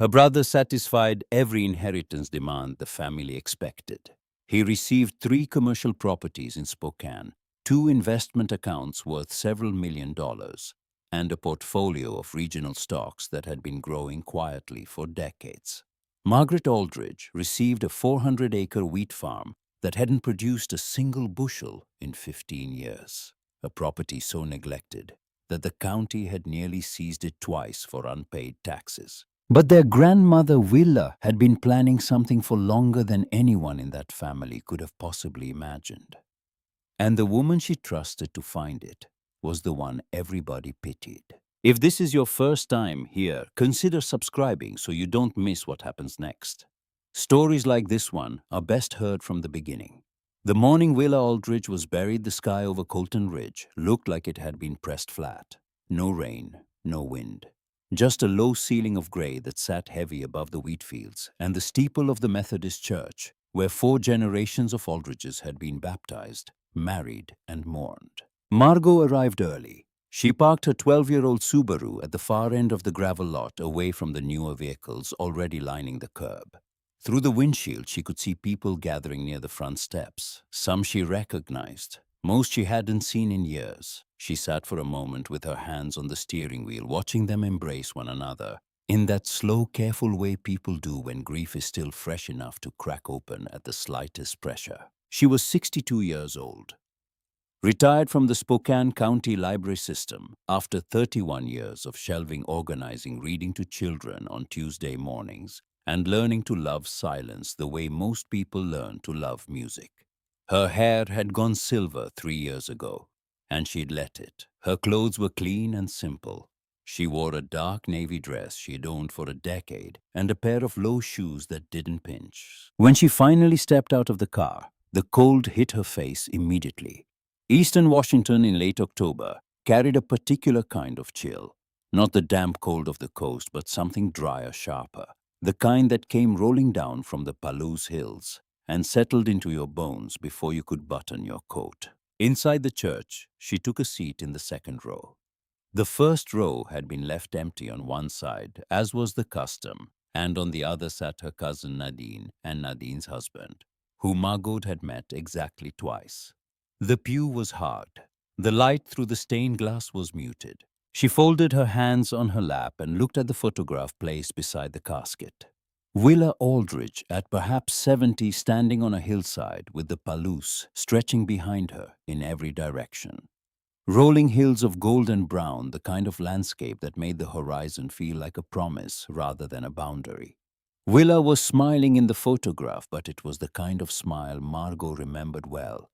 Her brother satisfied every inheritance demand the family expected. He received 3 commercial properties in Spokane, 2 investment accounts worth several $1 million, and a portfolio of regional stocks that had been growing quietly for decades. Margaret Aldridge received a 400-acre wheat farm that hadn't produced a single bushel in 15 years, a property so neglected that the county had nearly seized it twice for unpaid taxes. But their grandmother Willa had been planning something for longer than anyone in that family could have possibly imagined. And the woman she trusted to find it was the one everybody pitied. If this is your first time here, consider subscribing so you don't miss what happens next. Stories like this one are best heard from the beginning. The morning Willa Aldridge was buried, the sky over Colton Ridge looked like it had been pressed flat. No rain, no wind. Just a low ceiling of gray that sat heavy above the wheat fields and the steeple of the Methodist church, where 4 generations of Aldridges had been baptized, married, and mourned. Margot arrived early. She parked her 12-year-old Subaru at the far end of the gravel lot away from the newer vehicles already lining the curb. Through the windshield, she could see people gathering near the front steps. Some she recognized, most she hadn't seen in years. She sat for a moment with her hands on the steering wheel, watching them embrace one another, in that slow, careful way people do when grief is still fresh enough to crack open at the slightest pressure. She was 62 years old, retired from the Spokane County Library System after 31 years of shelving organizing reading to children on Tuesday mornings and learning to love silence the way most people learn to love music. Her hair had gone silver 3 years ago, and she'd let it. Her clothes were clean and simple. She wore a dark navy dress she'd owned for a decade and a pair of low shoes that didn't pinch. When she finally stepped out of the car, the cold hit her face immediately. Eastern Washington in late October carried a particular kind of chill. Not the damp cold of the coast, but something drier, sharper. The kind that came rolling down from the Palouse Hills and settled into your bones before you could button your coat. Inside the church, she took a seat in the second row. The first row had been left empty on one side, as was the custom, and on the other sat her cousin Nadine and Nadine's husband, who Margot had met exactly twice. The pew was hard. The light through the stained glass was muted. She folded her hands on her lap and looked at the photograph placed beside the casket. Willa Aldridge, at perhaps 70, standing on a hillside with the Palouse stretching behind her in every direction. Rolling hills of gold and brown, the kind of landscape that made the horizon feel like a promise rather than a boundary. Willa was smiling in the photograph, but it was the kind of smile Margot remembered well.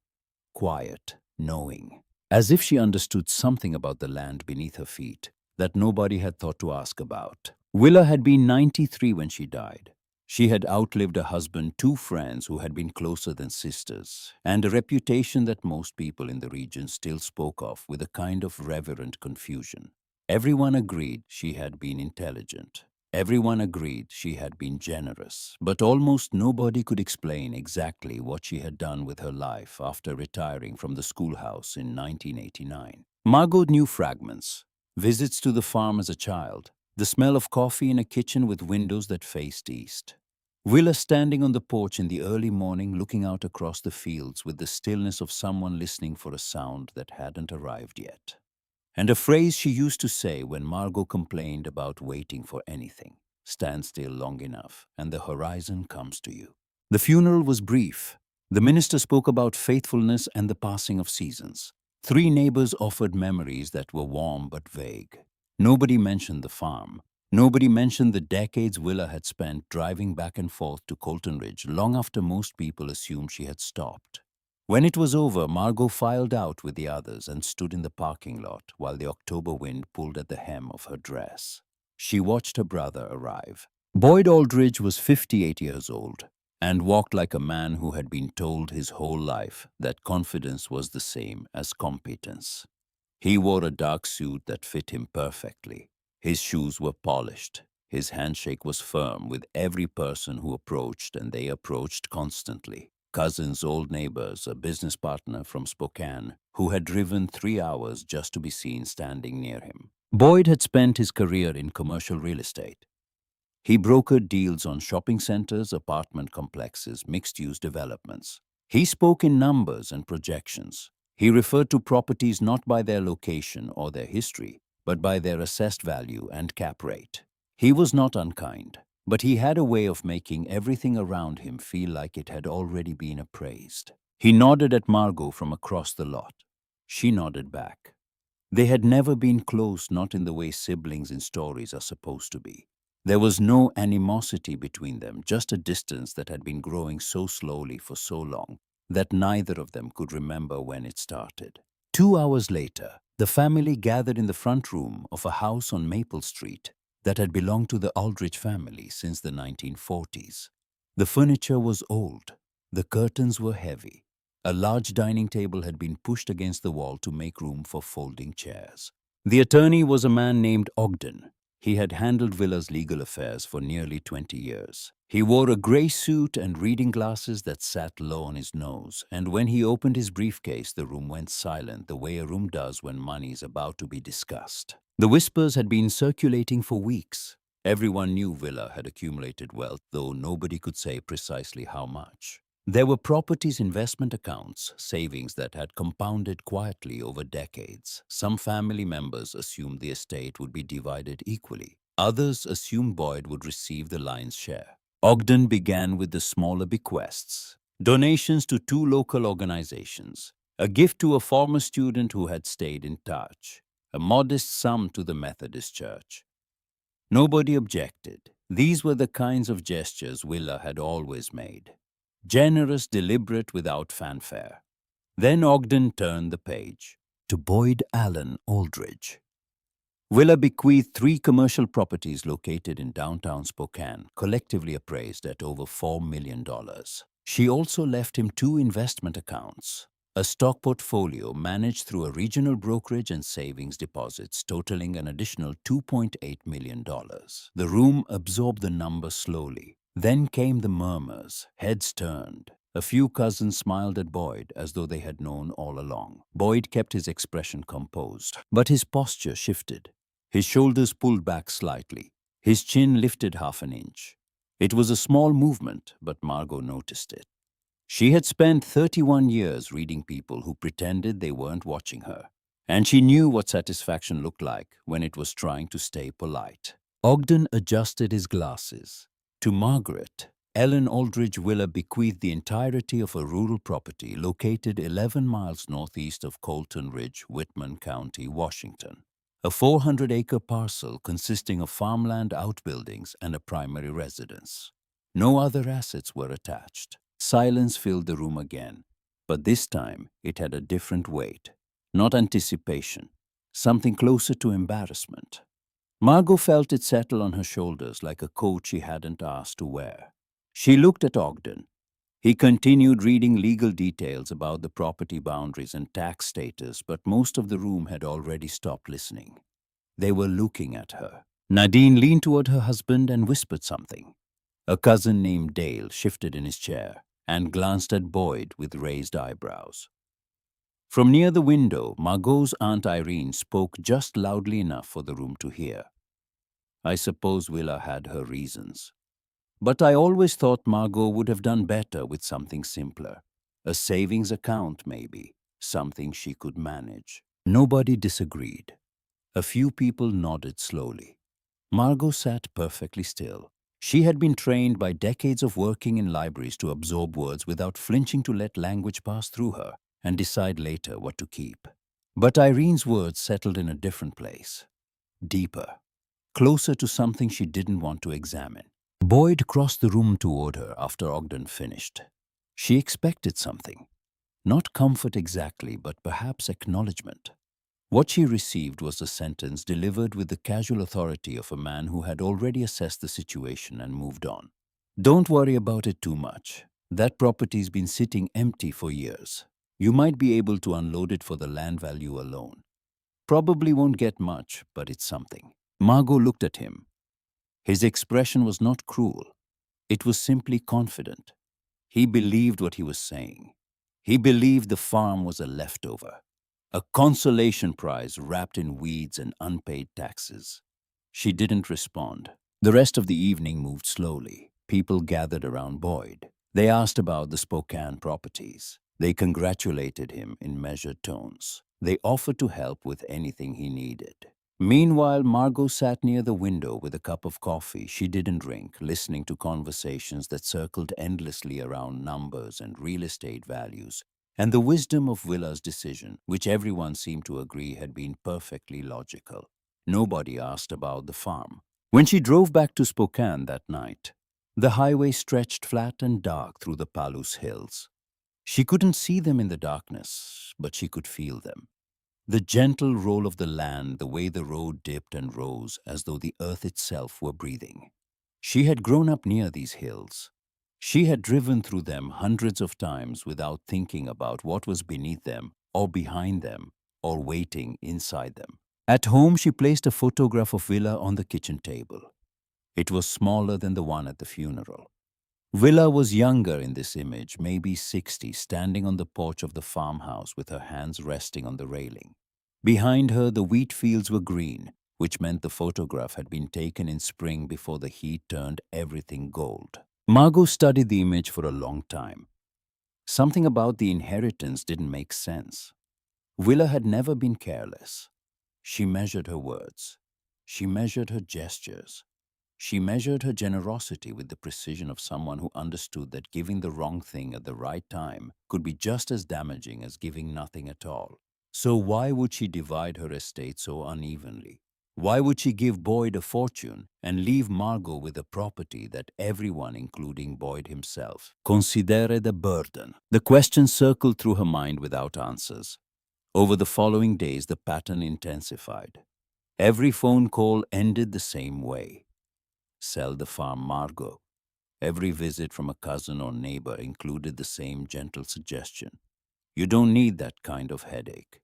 Quiet, knowing, as if she understood something about the land beneath her feet that nobody had thought to ask about. Willa had been 93 when she died. She had outlived a husband, 2 friends who had been closer than sisters, and a reputation that most people in the region still spoke of with a kind of reverent confusion. Everyone agreed she had been intelligent. Everyone agreed she had been generous, but almost nobody could explain exactly what she had done with her life after retiring from the schoolhouse in 1989. Margot knew fragments: visits to the farm as a child, the smell of coffee in a kitchen with windows that faced east. Willa standing on the porch in the early morning looking out across the fields with the stillness of someone listening for a sound that hadn't arrived yet. And a phrase she used to say when Margot complained about waiting for anything: stand still long enough and the horizon comes to you. The funeral was brief. The minister spoke about faithfulness and the passing of seasons. 3 neighbors offered memories that were warm but vague. Nobody mentioned the farm. Nobody mentioned the decades Willa had spent driving back and forth to Colton Ridge long after most people assumed she had stopped. When it was over, Margot filed out with the others and stood in the parking lot while the October wind pulled at the hem of her dress. She watched her brother arrive. Boyd Aldridge was 58 years old and walked like a man who had been told his whole life that confidence was the same as competence. He wore a dark suit that fit him perfectly. His shoes were polished. His handshake was firm with every person who approached, and they approached constantly. Cousins, old neighbors, a business partner from Spokane who had driven 3 hours just to be seen standing near him. Boyd had spent his career in commercial real estate. He brokered deals on shopping centers, apartment complexes, mixed-use developments. He spoke in numbers and projections. He referred to properties not by their location or their history, but by their assessed value and cap rate. He was not unkind, but he had a way of making everything around him feel like it had already been appraised. He nodded at Margot from across the lot. She nodded back. They had never been close, not in the way siblings in stories are supposed to be. There was no animosity between them, just a distance that had been growing so slowly for so long that neither of them could remember when it started. 2 hours later, the family gathered in the front room of a house on Maple Street that had belonged to the Aldrich family since the 1940s. The furniture was old. The curtains were heavy. A large dining table had been pushed against the wall to make room for folding chairs. The attorney was a man named Ogden. He had handled Willa's legal affairs for nearly 20 years. He wore a gray suit and reading glasses that sat low on his nose, and when he opened his briefcase, the room went silent the way a room does when money is about to be discussed. The whispers had been circulating for weeks. Everyone knew Willa had accumulated wealth, though nobody could say precisely how much. There were properties, investment accounts, savings that had compounded quietly over decades. Some family members assumed the estate would be divided equally. Others assumed Boyd would receive the lion's share. Ogden began with the smaller bequests, donations to 2 local organizations, a gift to a former student who had stayed in touch, a modest sum to the Methodist Church. Nobody objected. These were the kinds of gestures Willa had always made. Generous, deliberate, without fanfare. Then Ogden turned the page to Boyd Allen Aldridge. Willa bequeathed 3 commercial properties located in downtown Spokane, collectively appraised at over $4 million. She also left him 2 investment accounts, a stock portfolio managed through a regional brokerage and savings deposits totaling an additional $2.8 million. The room absorbed the number slowly. Then came the murmurs, heads turned. A few cousins smiled at Boyd as though they had known all along. Boyd kept his expression composed, but his posture shifted. His shoulders pulled back slightly. His chin lifted half an inch. It was a small movement, but Margot noticed it. She had spent 31 years reading people who pretended they weren't watching her, and she knew what satisfaction looked like when it was trying to stay polite. Ogden adjusted his glasses. To Margaret, Ellen Aldridge Willa bequeathed the entirety of a rural property located 11 miles northeast of Colton Ridge, Whitman County, Washington. A 400-acre parcel consisting of farmland, outbuildings, and a primary residence. No other assets were attached. Silence filled the room again, but this time it had a different weight. Not anticipation, something closer to embarrassment. Margot felt it settle on her shoulders like a coat she hadn't asked to wear. She looked at Ogden. He continued reading legal details about the property boundaries and tax status, but most of the room had already stopped listening. They were looking at her. Nadine leaned toward her husband and whispered something. A cousin named Dale shifted in his chair and glanced at Boyd with raised eyebrows. From near the window, Margot's Aunt Irene spoke just loudly enough for the room to hear. I suppose Willa had her reasons. But I always thought Margot would have done better with something simpler. A savings account, maybe. Something she could manage. Nobody disagreed. A few people nodded slowly. Margot sat perfectly still. She had been trained by decades of working in libraries to absorb words without flinching to let language pass through her and decide later what to keep. But Irene's words settled in a different place. Deeper. Closer to something she didn't want to examine. Boyd crossed the room toward her after Ogden finished. She expected something. Not comfort exactly, but perhaps acknowledgement. What she received was a sentence delivered with the casual authority of a man who had already assessed the situation and moved on. Don't worry about it too much. That property's been sitting empty for years. You might be able to unload it for the land value alone. Probably won't get much, but it's something. Margot looked at him. His expression was not cruel. It was simply confident. He believed what he was saying. He believed the farm was a leftover. A consolation prize wrapped in weeds and unpaid taxes. She didn't respond. The rest of the evening moved slowly. People gathered around Boyd. They asked about the Spokane properties. They congratulated him in measured tones. They offered to help with anything he needed. Meanwhile, Margot sat near the window with a cup of coffee she didn't drink, listening to conversations that circled endlessly around numbers and real estate values, and the wisdom of Willa's decision, which everyone seemed to agree had been perfectly logical. Nobody asked about the farm. When she drove back to Spokane that night, the highway stretched flat and dark through the Palouse Hills. She couldn't see them in the darkness, but she could feel them. The gentle roll of the land, the way the road dipped and rose as though the earth itself were breathing. She had grown up near these hills. She had driven through them hundreds of times without thinking about what was beneath them, or behind them, or waiting inside them. At home, she placed a photograph of Willa on the kitchen table. It was smaller than the one at the funeral. Willa was younger in this image, maybe 60, standing on the porch of the farmhouse with her hands resting on the railing. Behind her, the wheat fields were green, which meant the photograph had been taken in spring before the heat turned everything gold. Margot studied the image for a long time. Something about the inheritance didn't make sense. Willa had never been careless. She measured her words. She measured her gestures. She measured her generosity with the precision of someone who understood that giving the wrong thing at the right time could be just as damaging as giving nothing at all. So why would she divide her estate so unevenly? Why would she give Boyd a fortune and leave Margot with a property that everyone, including Boyd himself, considered a burden? The question circled through her mind without answers. Over the following days, the pattern intensified. Every phone call ended the same way. Sell the farm, Margot. Every visit from a cousin or neighbor included the same gentle suggestion. You don't need that kind of headache.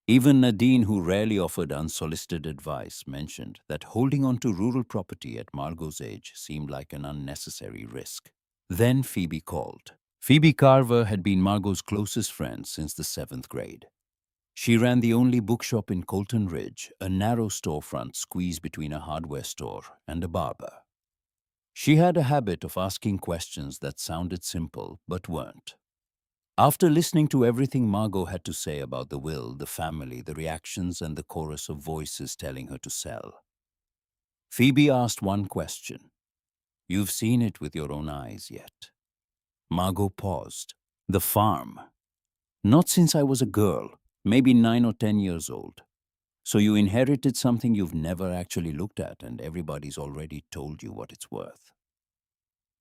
Even Nadine, who rarely offered unsolicited advice, mentioned that holding on to rural property at Margot's age seemed like an unnecessary risk. Then Phoebe called. Phoebe Carver had been Margot's closest friend since the 7th grade. She ran the only bookshop in Colton Ridge, a narrow storefront squeezed between a hardware store and a barber. She had a habit of asking questions that sounded simple but weren't. After listening to everything Margot had to say about the will, the family, the reactions, and the chorus of voices telling her to sell, Phoebe asked one question. You've seen it with your own eyes yet? Margot paused. The farm. Not since I was a girl, maybe 9 or 10 years old. So you inherited something you've never actually looked at and everybody's already told you what it's worth.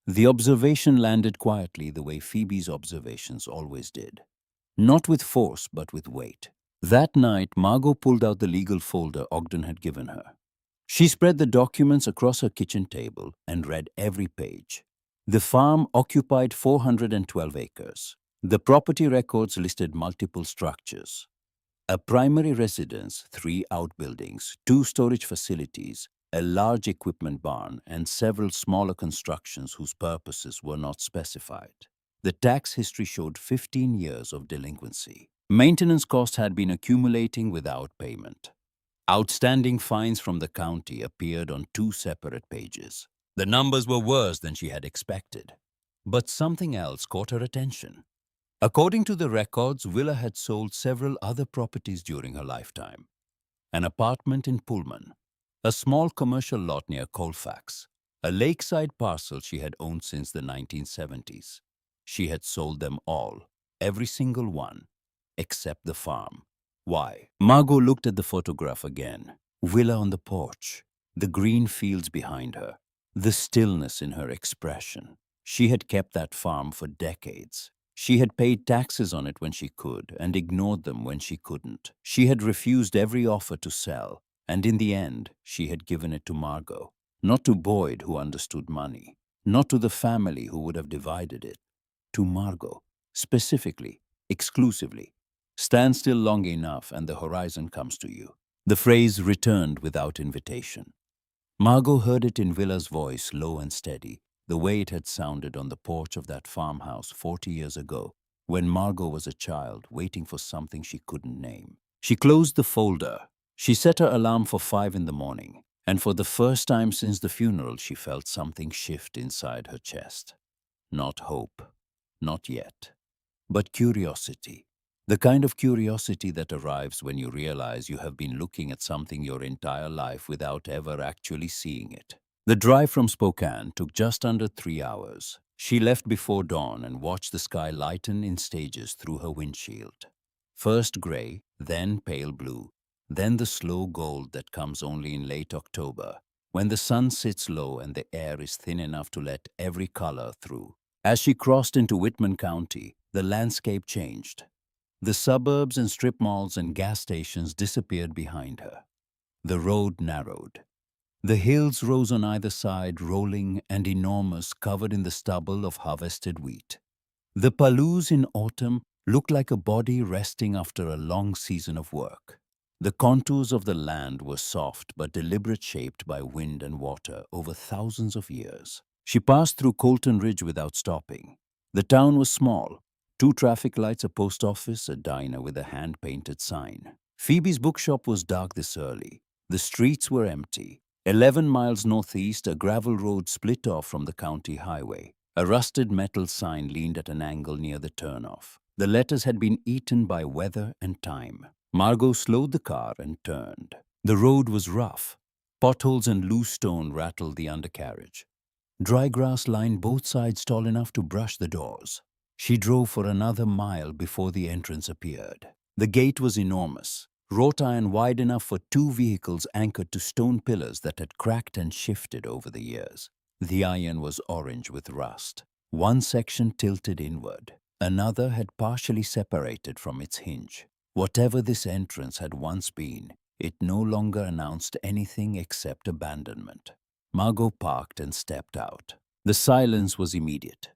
The observation landed quietly the way Phoebe's observations always did. Not with force, but with weight. That night, Margot pulled out the legal folder Ogden had given her. She spread the documents across her kitchen table and read every page. The farm occupied 412 acres. The property records listed multiple structures. A primary residence, 3 outbuildings, 2 storage facilities, a large equipment barn, and several smaller constructions whose purposes were not specified. The tax history showed 15 years of delinquency. Maintenance costs had been accumulating without payment. Outstanding fines from the county appeared on 2 separate pages. The numbers were worse than she had expected. But something else caught her attention. According to the records, Willa had sold several other properties during her lifetime. An apartment in Pullman, a small commercial lot near Colfax, a lakeside parcel she had owned since the 1970s. She had sold them all, every single one, except the farm. Why? Margot looked at the photograph again. Willa on the porch, the green fields behind her, the stillness in her expression. She had kept that farm for decades. She had paid taxes on it when she could and ignored them when she couldn't. She had refused every offer to sell, and in the end, she had given it to Margot. Not to Boyd, who understood money. Not to the family who would have divided it. To Margot, specifically, exclusively. Stand still long enough and the horizon comes to you. The phrase returned without invitation. Margot heard it in Willa's voice, low and steady, the way it had sounded on the porch of that farmhouse 40 years ago, when Margot was a child waiting for something she couldn't name. She closed the folder. She set her alarm for 5 in the morning. And for the first time since the funeral, she felt something shift inside her chest. Not hope, not yet, but curiosity. The kind of curiosity that arrives when you realize you have been looking at something your entire life without ever actually seeing it. The drive from Spokane took just under 3 hours. She left before dawn and watched the sky lighten in stages through her windshield. First gray, then pale blue, then the slow gold that comes only in late October, when the sun sits low and the air is thin enough to let every color through. As she crossed into Whitman County, the landscape changed. The suburbs and strip malls and gas stations disappeared behind her. The road narrowed. The hills rose on either side, rolling and enormous, covered in the stubble of harvested wheat. The Palouse in autumn looked like a body resting after a long season of work. The contours of the land were soft but deliberate, shaped by wind and water over thousands of years. She passed through Colton Ridge without stopping. The town was small. 2 traffic lights, a post office, a diner with a hand-painted sign. Phoebe's bookshop was dark this early. The streets were empty. 11 miles northeast, a gravel road split off from the county highway. A rusted metal sign leaned at an angle near the turnoff. The letters had been eaten by weather and time. Margot slowed the car and turned. The road was rough. Potholes and loose stone rattled the undercarriage. Dry grass lined both sides tall enough to brush the doors. She drove for another mile before the entrance appeared. The gate was enormous, wrought iron wide enough for 2 vehicles anchored to stone pillars that had cracked and shifted over the years. The iron was orange with rust. One section tilted inward. Another had partially separated from its hinge. Whatever this entrance had once been, it no longer announced anything except abandonment. Margot parked and stepped out. The silence was immediate.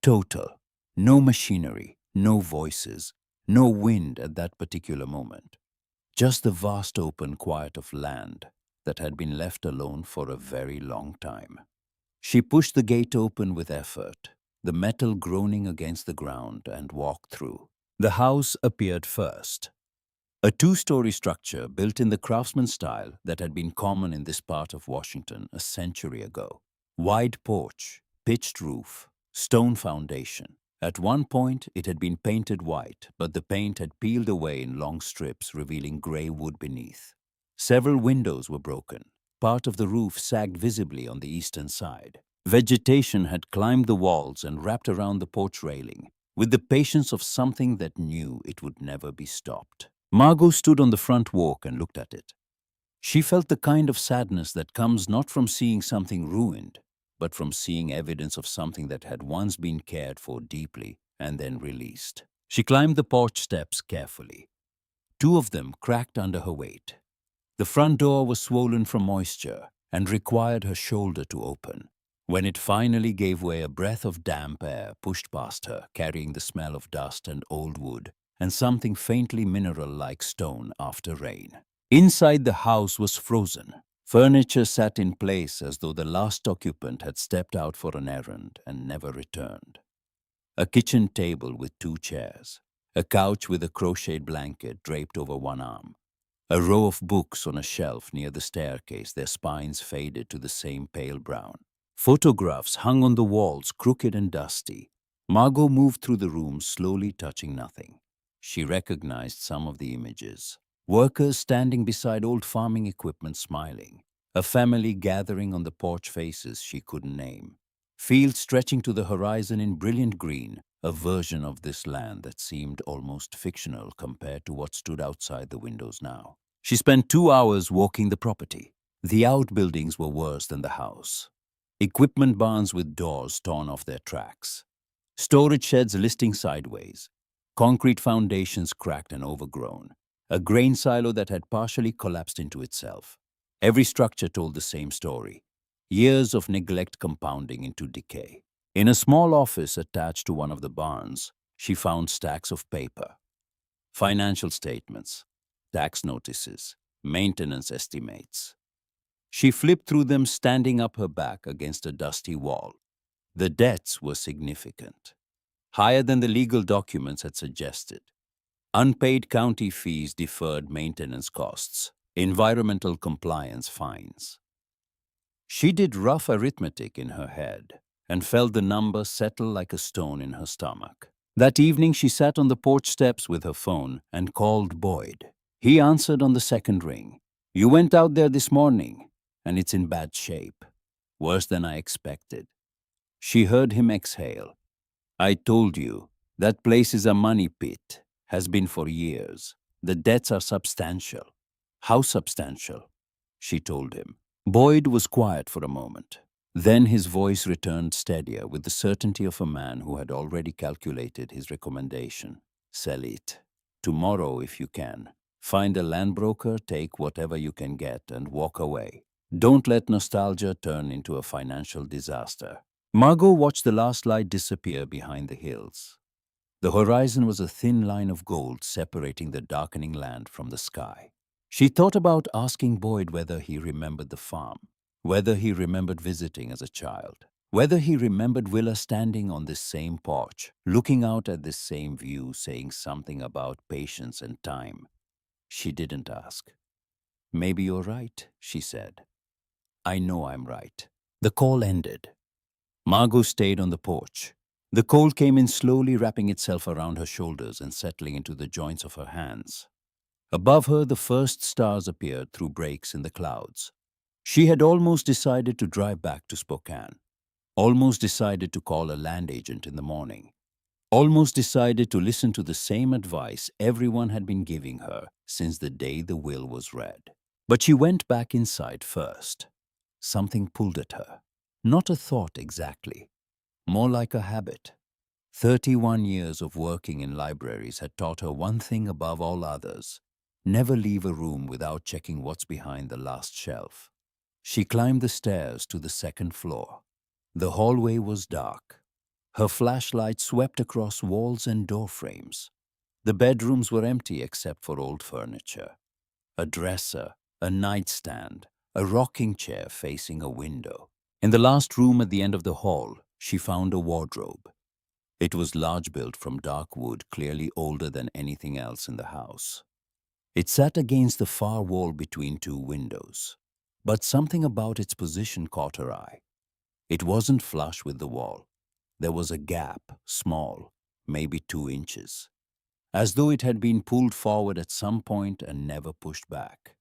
Total. No machinery, no voices, no wind at that particular moment. Just the vast open quiet of land that had been left alone for a very long time. She pushed the gate open with effort, the metal groaning against the ground, and walked through. The house appeared first. A 2-story structure built in the craftsman style that had been common in this part of Washington a century ago. Wide porch, pitched roof, stone foundation. At one point, it had been painted white, but the paint had peeled away in long strips, revealing gray wood beneath. Several windows were broken. Part of the roof sagged visibly on the eastern side. Vegetation had climbed the walls and wrapped around the porch railing, with the patience of something that knew it would never be stopped. Margot stood on the front walk and looked at it. She felt the kind of sadness that comes not from seeing something ruined, but from seeing evidence of something that had once been cared for deeply and then released. She climbed the porch steps carefully. 2 of them cracked under her weight. The front door was swollen from moisture and required her shoulder to open. When it finally gave way, a breath of damp air pushed past her, carrying the smell of dust and old wood and something faintly mineral-like stone after rain. Inside, the house was frozen. Furniture sat in place as though the last occupant had stepped out for an errand and never returned. A kitchen table with 2 chairs, a couch with a crocheted blanket draped over one arm, a row of books on a shelf near the staircase, their spines faded to the same pale brown. Photographs hung on the walls, crooked and dusty. Margot moved through the room, slowly touching nothing. She recognized some of the images. Workers standing beside old farming equipment smiling. A family gathering on the porch, faces she couldn't name. Fields stretching to the horizon in brilliant green, a version of this land that seemed almost fictional compared to what stood outside the windows now. She spent 2 hours walking the property. The outbuildings were worse than the house. Equipment barns with doors torn off their tracks. Storage sheds listing sideways. Concrete foundations cracked and overgrown. A grain silo that had partially collapsed into itself. Every structure told the same story. Years of neglect compounding into decay. In a small office attached to one of the barns, she found stacks of paper. Financial statements, tax notices, maintenance estimates. She flipped through them, standing up her back against a dusty wall. The debts were significant, higher than the legal documents had suggested. Unpaid county fees, deferred maintenance costs, environmental compliance fines. She did rough arithmetic in her head and felt the number settle like a stone in her stomach. That evening, she sat on the porch steps with her phone and called Boyd. He answered on the second ring. "You went out there this morning, and it's in bad shape. Worse than I expected." She heard him exhale. "I told you, that place is a money pit, has been for years. The debts are substantial." "How substantial?" she told him. Boyd was quiet for a moment. Then his voice returned steadier with the certainty of a man who had already calculated his recommendation. "Sell it. Tomorrow if you can. Find a landbroker, take whatever you can get, and walk away. Don't let nostalgia turn into a financial disaster." Margot watched the last light disappear behind the hills. The horizon was a thin line of gold separating the darkening land from the sky. She thought about asking Boyd whether he remembered the farm, whether he remembered visiting as a child, whether he remembered Willa standing on this same porch, looking out at this same view, saying something about patience and time. She didn't ask. "Maybe you're right," she said. "I know I'm right." The call ended. Margot stayed on the porch. The cold came in slowly, wrapping itself around her shoulders and settling into the joints of her hands. Above her, the first stars appeared through breaks in the clouds. She had almost decided to drive back to Spokane, almost decided to call a land agent in the morning, almost decided to listen to the same advice everyone had been giving her since the day the will was read. But she went back inside first. Something pulled at her. Not a thought exactly, more like a habit. 31 years of working in libraries had taught her one thing above all others: never leave a room without checking what's behind the last shelf. She climbed the stairs to the second floor. The hallway was dark. Her flashlight swept across walls and door frames. The bedrooms were empty except for old furniture. A dresser, a nightstand, a rocking chair facing a window. In the last room at the end of the hall, she found a wardrobe. It was large, built from dark wood, clearly older than anything else in the house. It sat against the far wall between two windows. But something about its position caught her eye. It wasn't flush with the wall. There was a gap, small, maybe 2 inches, as though it had been pulled forward at some point and never pushed back.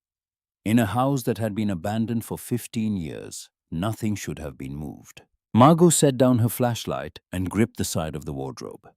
In a house that had been abandoned for 15 years, nothing should have been moved. Margot set down her flashlight and gripped the side of the wardrobe.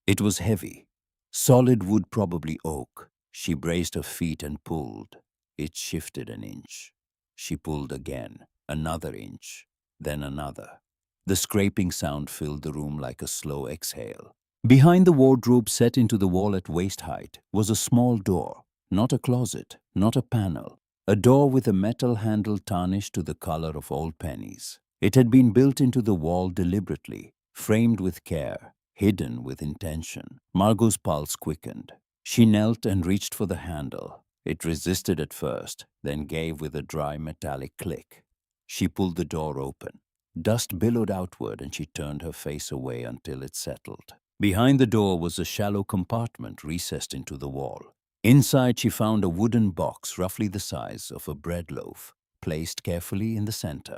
It was heavy, solid wood, probably oak. She braced her feet and pulled. It shifted an inch. She pulled again, another inch, then another. The scraping sound filled the room like a slow exhale. Behind the wardrobe, set into the wall at waist height, was a small door. Not a closet, not a panel. A door with a metal handle tarnished to the color of old pennies. It had been built into the wall deliberately, framed with care, hidden with intention. Margot's pulse quickened. She knelt and reached for the handle. It resisted at first, then gave with a dry metallic click. She pulled the door open. Dust billowed outward and she turned her face away until it settled. Behind the door was a shallow compartment recessed into the wall. Inside, she found a wooden box roughly the size of a bread loaf, placed carefully in the center.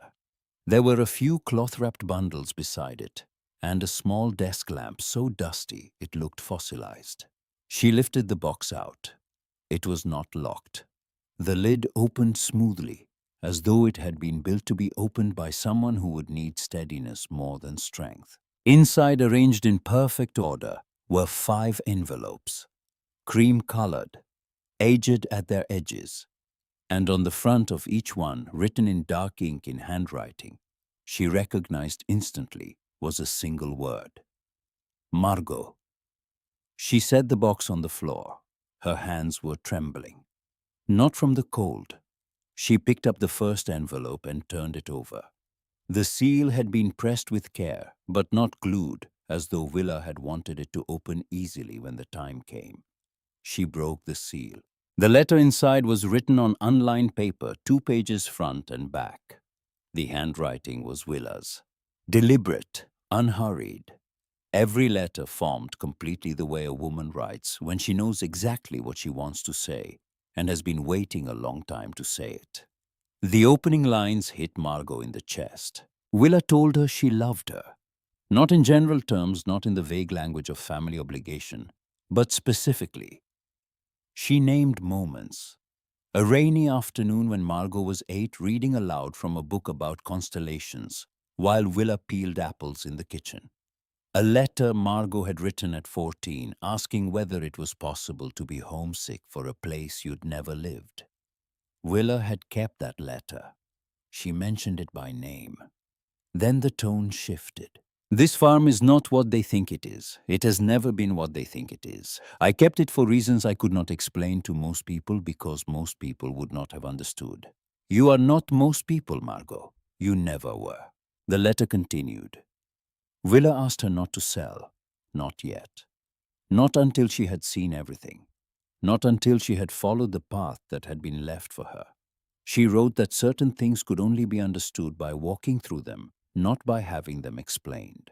There were a few cloth-wrapped bundles beside it, and a small desk lamp so dusty it looked fossilized. She lifted the box out. It was not locked. The lid opened smoothly, as though it had been built to be opened by someone who would need steadiness more than strength. Inside, arranged in perfect order, were 5 envelopes, cream-colored, aged at their edges, and on the front of each one, written in dark ink in handwriting, she recognized instantly, was a single word: Margot. She set the box on the floor. Her hands were trembling. Not from the cold. She picked up the first envelope and turned it over. The seal had been pressed with care, but not glued, as though Willa had wanted it to open easily when the time came. She broke the seal. The letter inside was written on unlined paper, 2 pages front and back. The handwriting was Willa's. Deliberate, unhurried. Every letter formed completely the way a woman writes when she knows exactly what she wants to say and has been waiting a long time to say it. The opening lines hit Margot in the chest. Willa told her she loved her. Not in general terms, not in the vague language of family obligation, but specifically. She named moments. A rainy afternoon when Margot was 8 reading aloud from a book about constellations while Willa peeled apples in the kitchen. A letter Margot had written at 14 asking whether it was possible to be homesick for a place you'd never lived. Willa had kept that letter. She mentioned it by name. Then the tone shifted. This farm is not what they think it is. It has never been what they think it is. I kept it for reasons I could not explain to most people because most people would not have understood. You are not most people, Margot. You never were. The letter continued. Willa asked her not to sell. Not yet. Not until she had seen everything. Not until she had followed the path that had been left for her. She wrote that certain things could only be understood by walking through them, not by having them explained.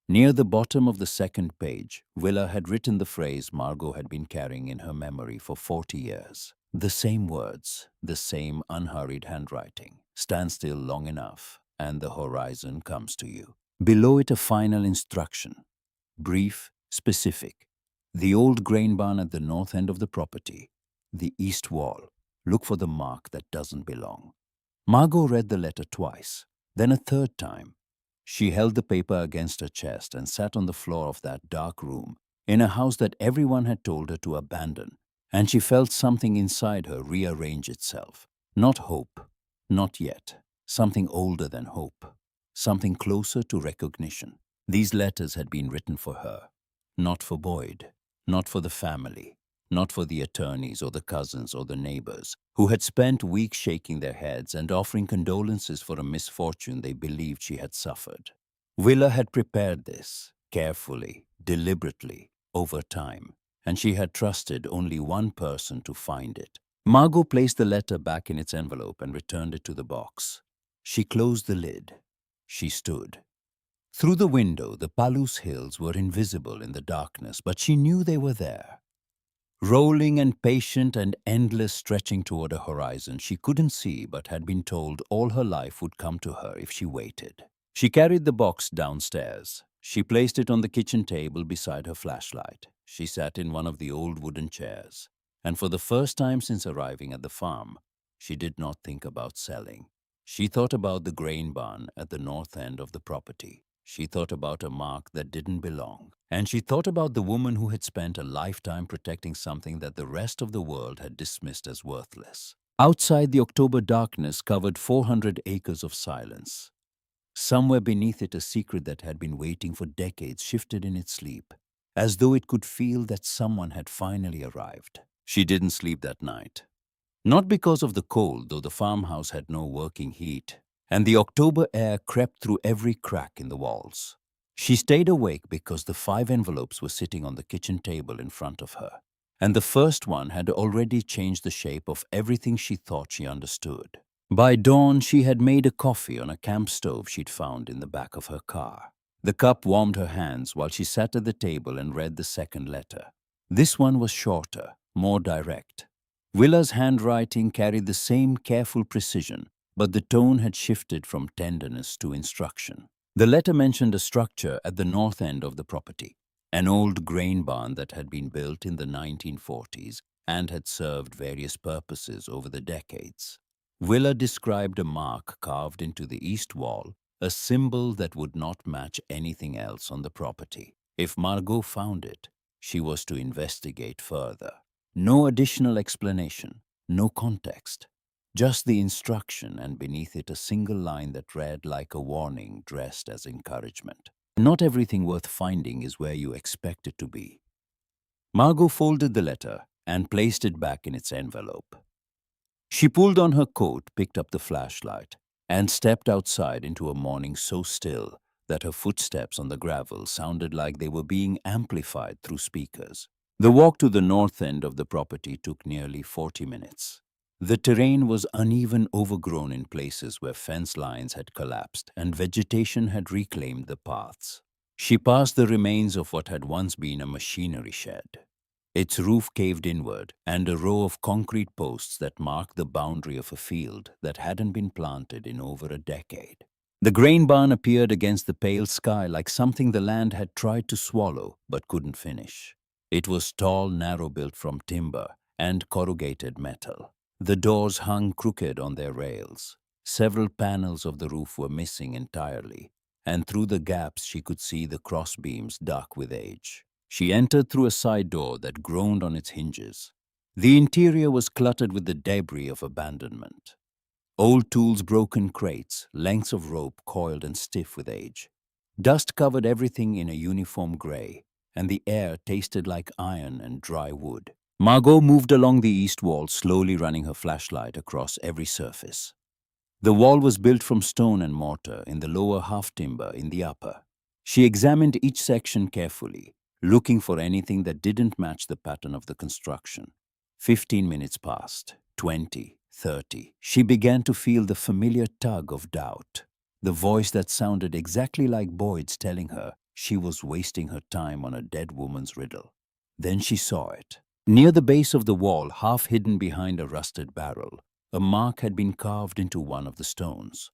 Near the bottom of the second page, Willa had written the phrase Margot had been carrying in her memory for 40 years. The same words, the same unhurried handwriting. Stand still long enough, and the horizon comes to you. Below it, a final instruction. Brief, specific. The old grain barn at the north end of the property. The east wall. Look for the mark that doesn't belong. Margot read the letter twice, then a third time. She held the paper against her chest and sat on the floor of that dark room, in a house that everyone had told her to abandon, and she felt something inside her rearrange itself. Not hope, not yet. Something older than hope. Something closer to recognition. These letters had been written for her, not for Boyd, not for the family, not for the attorneys or the cousins or the neighbors, who had spent weeks shaking their heads and offering condolences for a misfortune they believed she had suffered. Willa had prepared this, carefully, deliberately, over time, and she had trusted only one person to find it. Margot placed the letter back in its envelope and returned it to the box. She closed the lid. She stood. Through the window, the Palouse Hills were invisible in the darkness, but she knew they were there. Rolling and patient and endless, stretching toward a horizon she couldn't see but had been told all her life would come to her if she waited. She carried the box downstairs. She placed it on the kitchen table beside her flashlight. She sat in one of the old wooden chairs. And for the first time since arriving at the farm, she did not think about selling. She thought about the grain barn at the north end of the property. She thought about a mark that didn't belong. And she thought about the woman who had spent a lifetime protecting something that the rest of the world had dismissed as worthless. Outside, the October darkness covered 400 acres of silence. Somewhere beneath it, a secret that had been waiting for decades shifted in its sleep, as though it could feel that someone had finally arrived. She didn't sleep that night. Not because of the cold, though the farmhouse had no working heat, and the October air crept through every crack in the walls. She stayed awake because the 5 envelopes were sitting on the kitchen table in front of her, and the first one had already changed the shape of everything she thought she understood. By dawn, she had made a coffee on a camp stove she'd found in the back of her car. The cup warmed her hands while she sat at the table and read the second letter. This one was shorter, more direct. Willa's handwriting carried the same careful precision, but the tone had shifted from tenderness to instruction. The letter mentioned a structure at the north end of the property, an old grain barn that had been built in the 1940s and had served various purposes over the decades. Willa described a mark carved into the east wall, a symbol that would not match anything else on the property. If Margot found it, she was to investigate further. No additional explanation, no context, just the instruction, and beneath it a single line that read like a warning dressed as encouragement. Not everything worth finding is where you expect it to be. Margot folded the letter and placed it back in its envelope. She pulled on her coat, picked up the flashlight, and stepped outside into a morning so still that her footsteps on the gravel sounded like they were being amplified through speakers. The walk to the north end of the property took nearly 40 minutes. The terrain was uneven, overgrown in places where fence lines had collapsed and vegetation had reclaimed the paths. She passed the remains of what had once been a machinery shed. Its roof caved inward, and a row of concrete posts that marked the boundary of a field that hadn't been planted in over a decade. The grain barn appeared against the pale sky like something the land had tried to swallow but couldn't finish. It was tall, narrow-built from timber and corrugated metal. The doors hung crooked on their rails. Several panels of the roof were missing entirely, and through the gaps she could see the crossbeams dark with age. She entered through a side door that groaned on its hinges. The interior was cluttered with the debris of abandonment. Old tools, broken crates, lengths of rope coiled and stiff with age. Dust covered everything in a uniform gray, and the air tasted like iron and dry wood. Margot moved along the east wall, slowly running her flashlight across every surface. The wall was built from stone and mortar in the lower, half timber in the upper. She examined each section carefully, looking for anything that didn't match the pattern of the construction. 15 minutes passed, 20, 30. She began to feel the familiar tug of doubt, the voice that sounded exactly like Boyd's telling her she was wasting her time on a dead woman's riddle. Then she saw it. Near the base of the wall, half hidden behind a rusted barrel, a mark had been carved into one of the stones.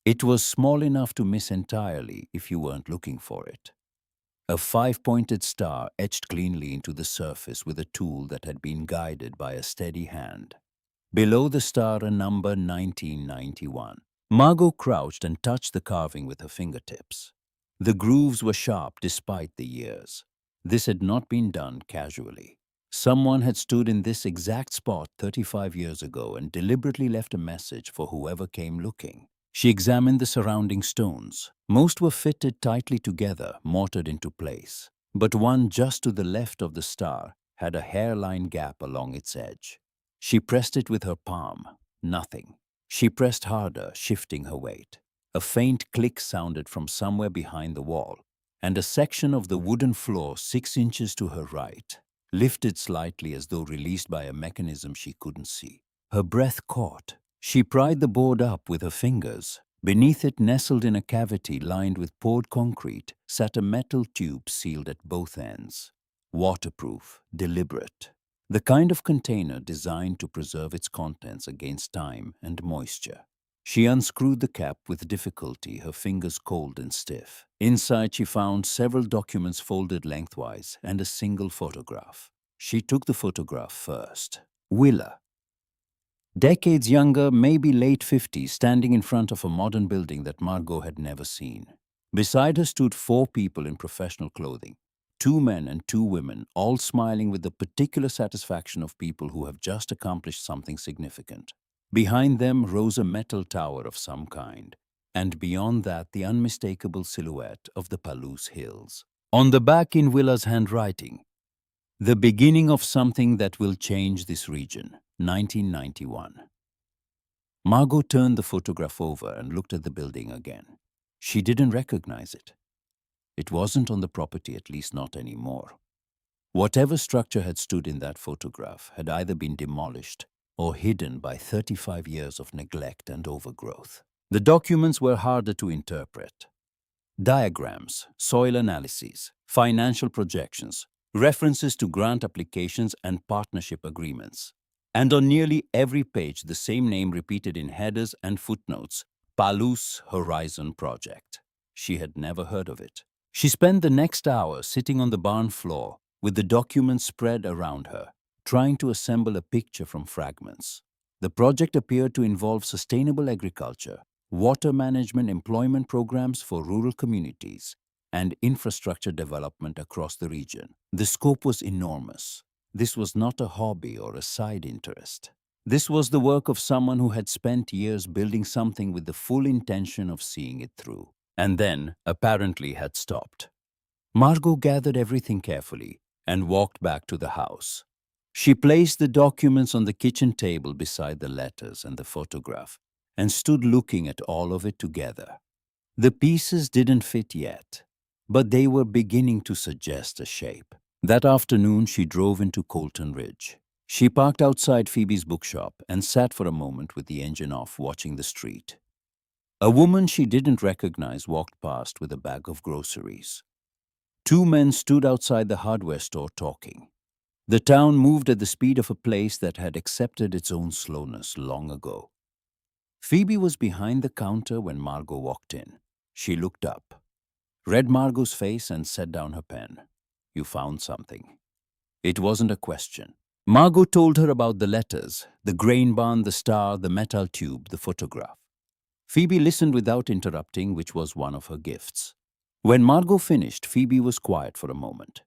It was small enough to miss entirely if you weren't looking for it. A five-pointed star etched cleanly into the surface with a tool that had been guided by a steady hand. Below the star, a number 1991. Margot crouched and touched the carving with her fingertips. The grooves were sharp despite the years. This had not been done casually. Someone had stood in this exact spot 35 years ago and deliberately left a message for whoever came looking. She examined the surrounding stones. Most were fitted tightly together, mortared into place. But one just to the left of the star had a hairline gap along its edge. She pressed it with her palm. Nothing. She pressed harder, shifting her weight. A faint click sounded from somewhere behind the wall, and a section of the wooden floor 6 inches to her right lifted slightly as though released by a mechanism she couldn't see. Her breath caught. She pried the board up with her fingers. Beneath it, nestled in a cavity lined with poured concrete, sat a metal tube sealed at both ends. Waterproof, deliberate. The kind of container designed to preserve its contents against time and moisture. She unscrewed the cap with difficulty, her fingers cold and stiff. Inside, she found several documents folded lengthwise and a single photograph. She took the photograph first. Willa. Decades younger, maybe late 50s, standing in front of a modern building that Margot had never seen. Beside her stood 4 people in professional clothing. 2 men and 2 women, all smiling with the particular satisfaction of people who have just accomplished something significant. Behind them rose a metal tower of some kind, and beyond that the unmistakable silhouette of the Palouse Hills. On the back, in Willa's handwriting, "The beginning of something that will change this region, 1991. Margot turned the photograph over and looked at the building again. She didn't recognize it. It wasn't on the property, at least not anymore. Whatever structure had stood in that photograph had either been demolished or hidden by 35 years of neglect and overgrowth. The documents were harder to interpret. Diagrams, soil analyses, financial projections, references to grant applications and partnership agreements. And on nearly every page, the same name repeated in headers and footnotes: Palouse Horizon Project. She had never heard of it. She spent the next hour sitting on the barn floor with the documents spread around her, trying to assemble a picture from fragments. The project appeared to involve sustainable agriculture, water management, employment programs for rural communities, and infrastructure development across the region. The scope was enormous. This was not a hobby or a side interest. This was the work of someone who had spent years building something with the full intention of seeing it through, and then, apparently, had stopped. Margot gathered everything carefully and walked back to the house. She placed the documents on the kitchen table beside the letters and the photograph and stood looking at all of it together. The pieces didn't fit yet, but they were beginning to suggest a shape. That afternoon, she drove into Colton Ridge. She parked outside Phoebe's bookshop and sat for a moment with the engine off, watching the street. A woman she didn't recognize walked past with a bag of groceries. 2 men stood outside the hardware store talking. The town moved at the speed of a place that had accepted its own slowness long ago. Phoebe was behind the counter when Margot walked in. She looked up, read Margot's face, and set down her pen. You found something. It wasn't a question. Margot told her about the letters, the grain barn, the star, the metal tube, the photograph. Phoebe listened without interrupting, which was one of her gifts. When Margot finished, Phoebe was quiet for a moment.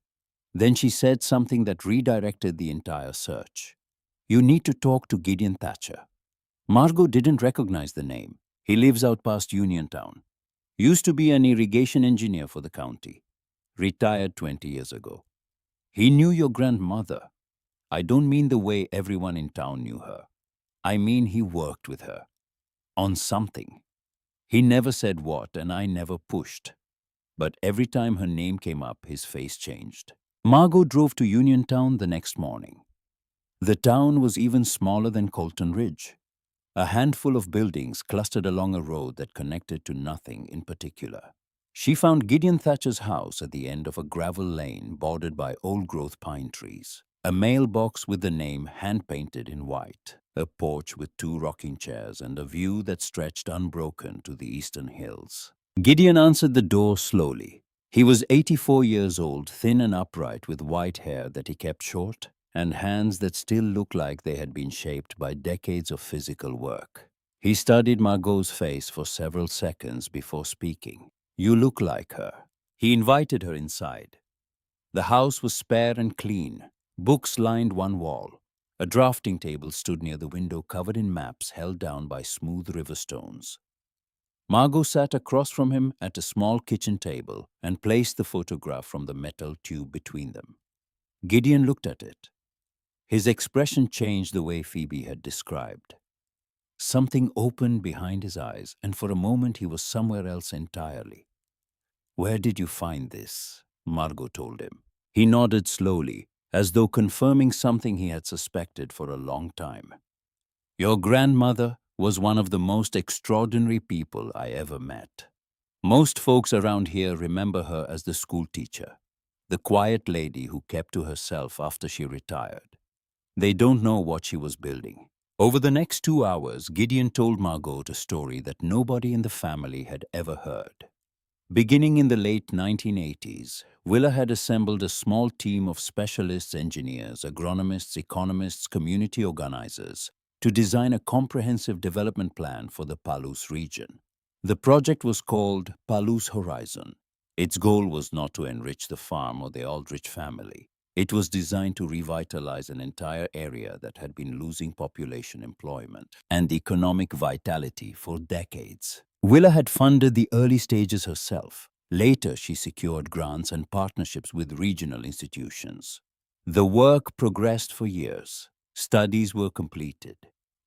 Then she said something that redirected the entire search. You need to talk to Gideon Thatcher. Margot didn't recognize the name. He lives out past Uniontown. Used to be an irrigation engineer for the county. Retired 20 years ago. He knew your grandmother. I don't mean the way everyone in town knew her. I mean he worked with her. On something. He never said what, and I never pushed. But every time her name came up, his face changed. Margot drove to Uniontown the next morning. The town was even smaller than Colton Ridge. A handful of buildings clustered along a road that connected to nothing in particular. She found Gideon Thatcher's house at the end of a gravel lane bordered by old-growth pine trees. A mailbox with the name hand-painted in white. A porch with 2 rocking chairs and a view that stretched unbroken to the eastern hills. Gideon answered the door slowly. He was 84 years old, thin and upright, with white hair that he kept short and hands that still looked like they had been shaped by decades of physical work. He studied Margot's face for several seconds before speaking. You look like her. He invited her inside. The house was spare and clean. Books lined one wall. A drafting table stood near the window, covered in maps held down by smooth river stones. Margot sat across from him at a small kitchen table and placed the photograph from the metal tube between them. Gideon looked at it. His expression changed the way Phoebe had described. Something opened behind his eyes, and for a moment he was somewhere else entirely. Where did you find this? Margot told him. He nodded slowly, as though confirming something he had suspected for a long time. Your grandmother was one of the most extraordinary people I ever met. Most folks around here remember her as the school teacher, the quiet lady who kept to herself after she retired. They don't know what she was building. Over the next 2 hours, Gideon told Margot a story that nobody in the family had ever heard. Beginning in the late 1980s, Willa had assembled a small team of specialists, engineers, agronomists, economists, community organizers to design a comprehensive development plan for the Palouse region. The project was called Palouse Horizon. Its goal was not to enrich the farm or the Aldrich family. It was designed to revitalize an entire area that had been losing population, employment, and economic vitality for decades. Willa had funded the early stages herself. Later, she secured grants and partnerships with regional institutions. The work progressed for years. Studies were completed.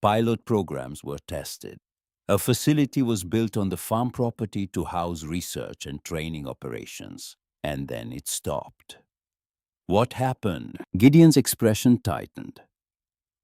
Pilot programs were tested. A facility was built on the farm property to house research and training operations. And then it stopped. What happened? Gideon's expression tightened.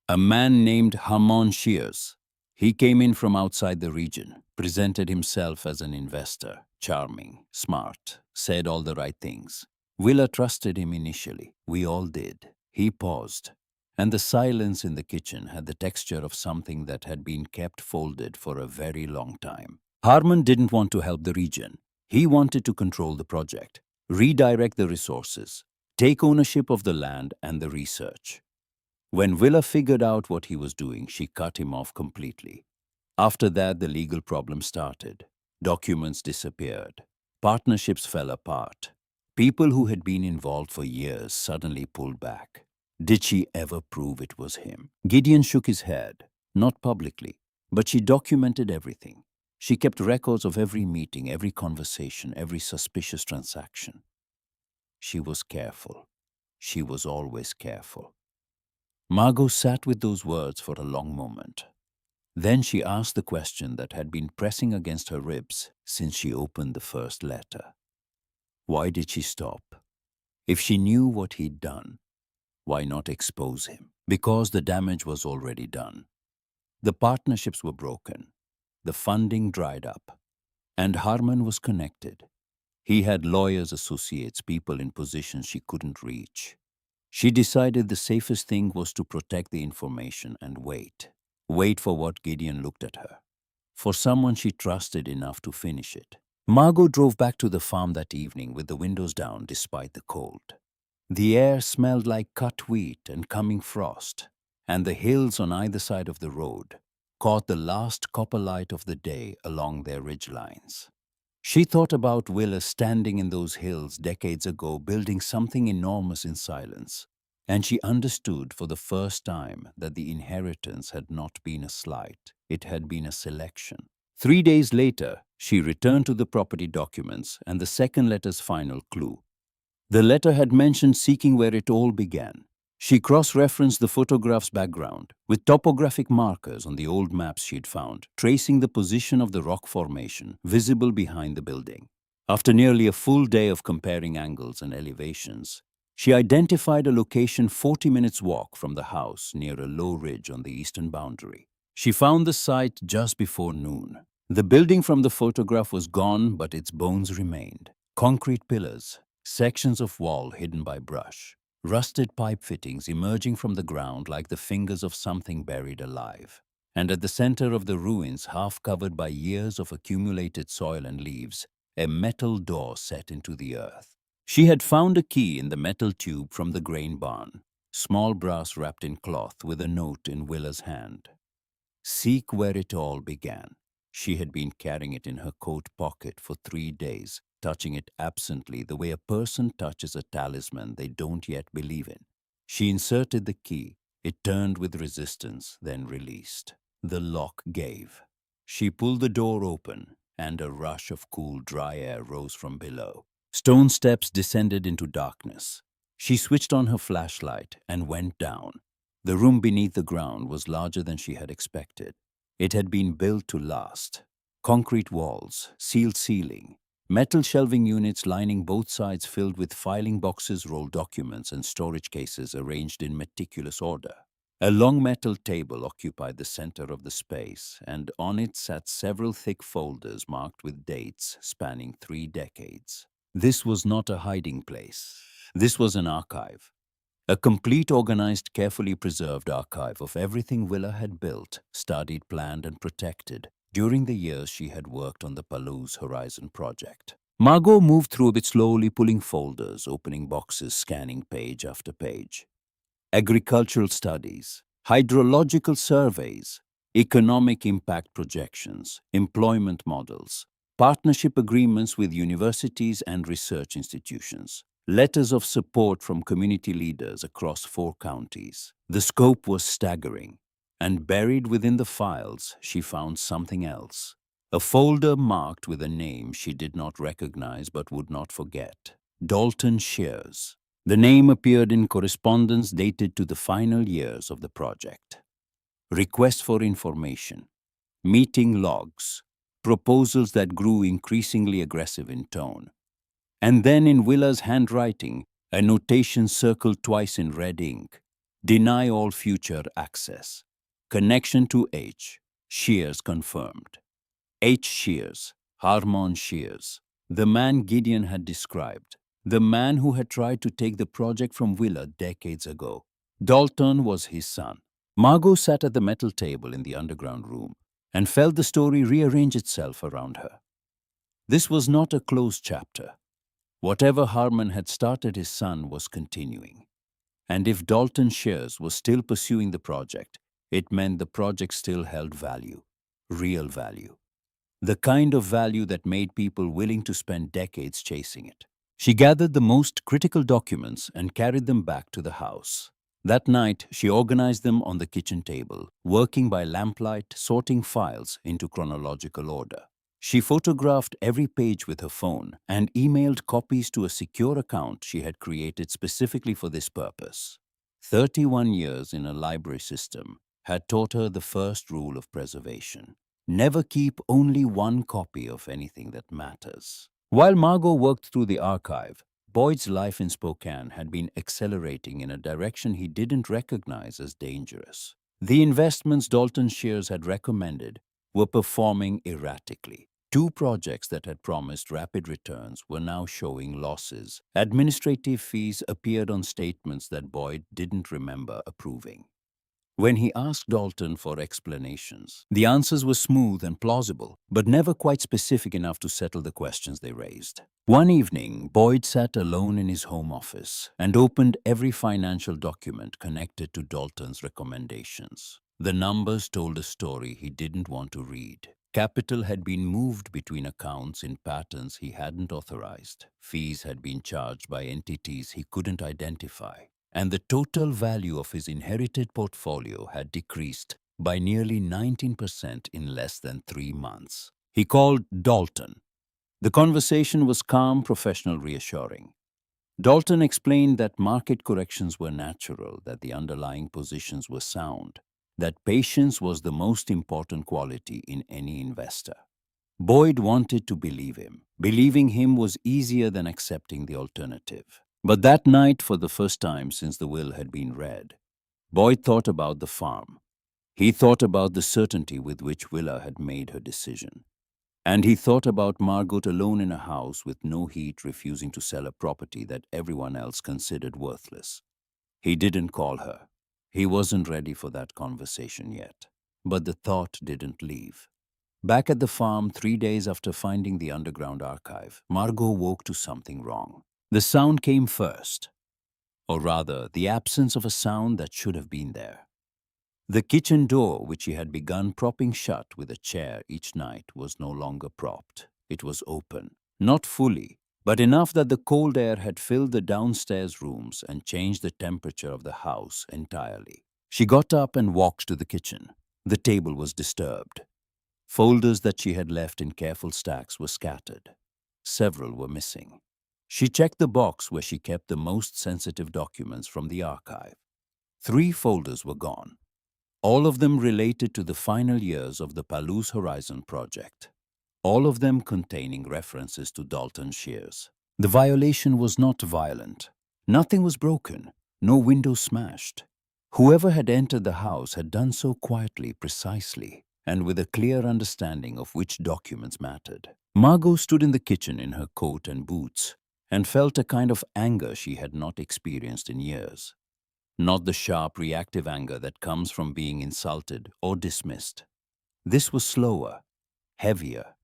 A man named Harmon Shears. He came in from outside the region, presented himself as an investor, charming, smart, said all the right things. Willa trusted him initially. We all did. He paused, and the silence in the kitchen had the texture of something that had been kept folded for a very long time. Harmon didn't want to help the region. He wanted to control the project, redirect the resources, take ownership of the land and the research. When Willa figured out what he was doing, she cut him off completely. After that, the legal problem started. Documents disappeared. Partnerships fell apart. People who had been involved for years suddenly pulled back. Did she ever prove it was him? Gideon shook his head, not publicly, but she documented everything. She kept records of every meeting, every conversation, every suspicious transaction. She was careful. She was always careful. Margot sat with those words for a long moment. Then she asked the question that had been pressing against her ribs since she opened the first letter. Why did she stop? If she knew what he'd done, why not expose him? Because the damage was already done. The partnerships were broken. The funding dried up. And Harmon was connected. He had lawyers, associates, people in positions she couldn't reach. She decided the safest thing was to protect the information and wait. Wait for what Gideon looked at her. For someone she trusted enough to finish it. Margot drove back to the farm that evening with the windows down despite the cold. The air smelled like cut wheat and coming frost, and the hills on either side of the road caught the last copper light of the day along their ridgelines. She thought about Willa standing in those hills decades ago, building something enormous in silence, and she understood for the first time that the inheritance had not been a slight, it had been a selection. 3 days later, she returned to the property documents and the second letter's final clue. The letter had mentioned seeking where it all began. She cross-referenced the photograph's background with topographic markers on the old maps she'd found, tracing the position of the rock formation visible behind the building. After nearly a full day of comparing angles and elevations, she identified a location 40 minutes walk from the house near a low ridge on the eastern boundary. She found the site just before noon. The building from the photograph was gone, but its bones remained. Concrete pillars, sections of wall hidden by brush, rusted pipe fittings emerging from the ground like the fingers of something buried alive. And at the center of the ruins, half covered by years of accumulated soil and leaves, a metal door set into the earth. She had found a key in the metal tube from the grain barn, small brass wrapped in cloth with a note in Willa's hand. Seek where it all began. She had been carrying it in her coat pocket for 3 days, touching it absently the way a person touches a talisman they don't yet believe in. She inserted the key. It turned with resistance, then released. The lock gave. She pulled the door open, and a rush of cool, dry air rose from below. Stone steps descended into darkness. She switched on her flashlight and went down. The room beneath the ground was larger than she had expected. It had been built to last. Concrete walls, sealed ceiling, metal shelving units lining both sides filled with filing boxes, rolled documents, and storage cases arranged in meticulous order. A long metal table occupied the center of the space, and on it sat several thick folders marked with dates spanning 3 decades. This was not a hiding place. This was an archive. A complete, organized, carefully preserved archive of everything Willa had built, studied, planned, and protected during the years she had worked on the Palou's Horizon project. Margot moved through it slowly, pulling folders, opening boxes, scanning page after page. Agricultural studies, hydrological surveys, economic impact projections, employment models, partnership agreements with universities and research institutions, letters of support from community leaders across 4 counties. The scope was staggering, and buried within the files, she found something else. A folder marked with a name she did not recognize but would not forget. Dalton Shears. The name appeared in correspondence dated to the final years of the project. Requests for information, meeting logs, proposals that grew increasingly aggressive in tone. And then in Willa's handwriting, a notation circled twice in red ink. Deny all future access. Connection to H. Shears confirmed. H. Shears, Harmon Shears, the man Gideon had described, the man who had tried to take the project from Willa decades ago. Dalton was his son. Margot sat at the metal table in the underground room and felt the story rearrange itself around her. This was not a closed chapter. Whatever Harmon had started, his son was continuing. And if Dalton Shears was still pursuing the project, it meant the project still held value, real value. The kind of value that made people willing to spend decades chasing it. She gathered the most critical documents and carried them back to the house. That night, she organized them on the kitchen table, working by lamplight, sorting files into chronological order. She photographed every page with her phone and emailed copies to a secure account she had created specifically for this purpose. 31 years in a library system had taught her the first rule of preservation. Never keep only one copy of anything that matters. While Margot worked through the archive, Boyd's life in Spokane had been accelerating in a direction he didn't recognize as dangerous. The investments Dalton Shears had recommended were performing erratically. Two projects that had promised rapid returns were now showing losses. Administrative fees appeared on statements that Boyd didn't remember approving. When he asked Dalton for explanations, the answers were smooth and plausible, but never quite specific enough to settle the questions they raised. One evening, Boyd sat alone in his home office and opened every financial document connected to Dalton's recommendations. The numbers told a story he didn't want to read. Capital had been moved between accounts in patterns he hadn't authorized. Fees had been charged by entities he couldn't identify. And the total value of his inherited portfolio had decreased by nearly 19% in less than 3 months. He called Dalton. The conversation was calm, professional, reassuring. Dalton explained that market corrections were natural, that the underlying positions were sound, that patience was the most important quality in any investor. Boyd wanted to believe him. Believing him was easier than accepting the alternative. But that night, for the first time since the will had been read, Boyd thought about the farm. He thought about the certainty with which Willa had made her decision. And he thought about Margot alone in a house with no heat, refusing to sell a property that everyone else considered worthless. He didn't call her. He wasn't ready for that conversation yet. But the thought didn't leave. Back at the farm, 3 days after finding the underground archive, Margot woke to something wrong. The sound came first, or rather, the absence of a sound that should have been there. The kitchen door, which she had begun propping shut with a chair each night, was no longer propped. It was open. Not fully, but enough that the cold air had filled the downstairs rooms and changed the temperature of the house entirely. She got up and walked to the kitchen. The table was disturbed. Folders that she had left in careful stacks were scattered. Several were missing. She checked the box where she kept the most sensitive documents from the archive. 3 folders were gone. All of them related to the final years of the Palus Horizon project. All of them containing references to Dalton Shears. The violation was not violent. Nothing was broken. No window smashed. Whoever had entered the house had done so quietly, precisely, and with a clear understanding of which documents mattered. Margot stood in the kitchen in her coat and boots and felt a kind of anger she had not experienced in years. Not the sharp, reactive anger that comes from being insulted or dismissed. This was slower, heavier.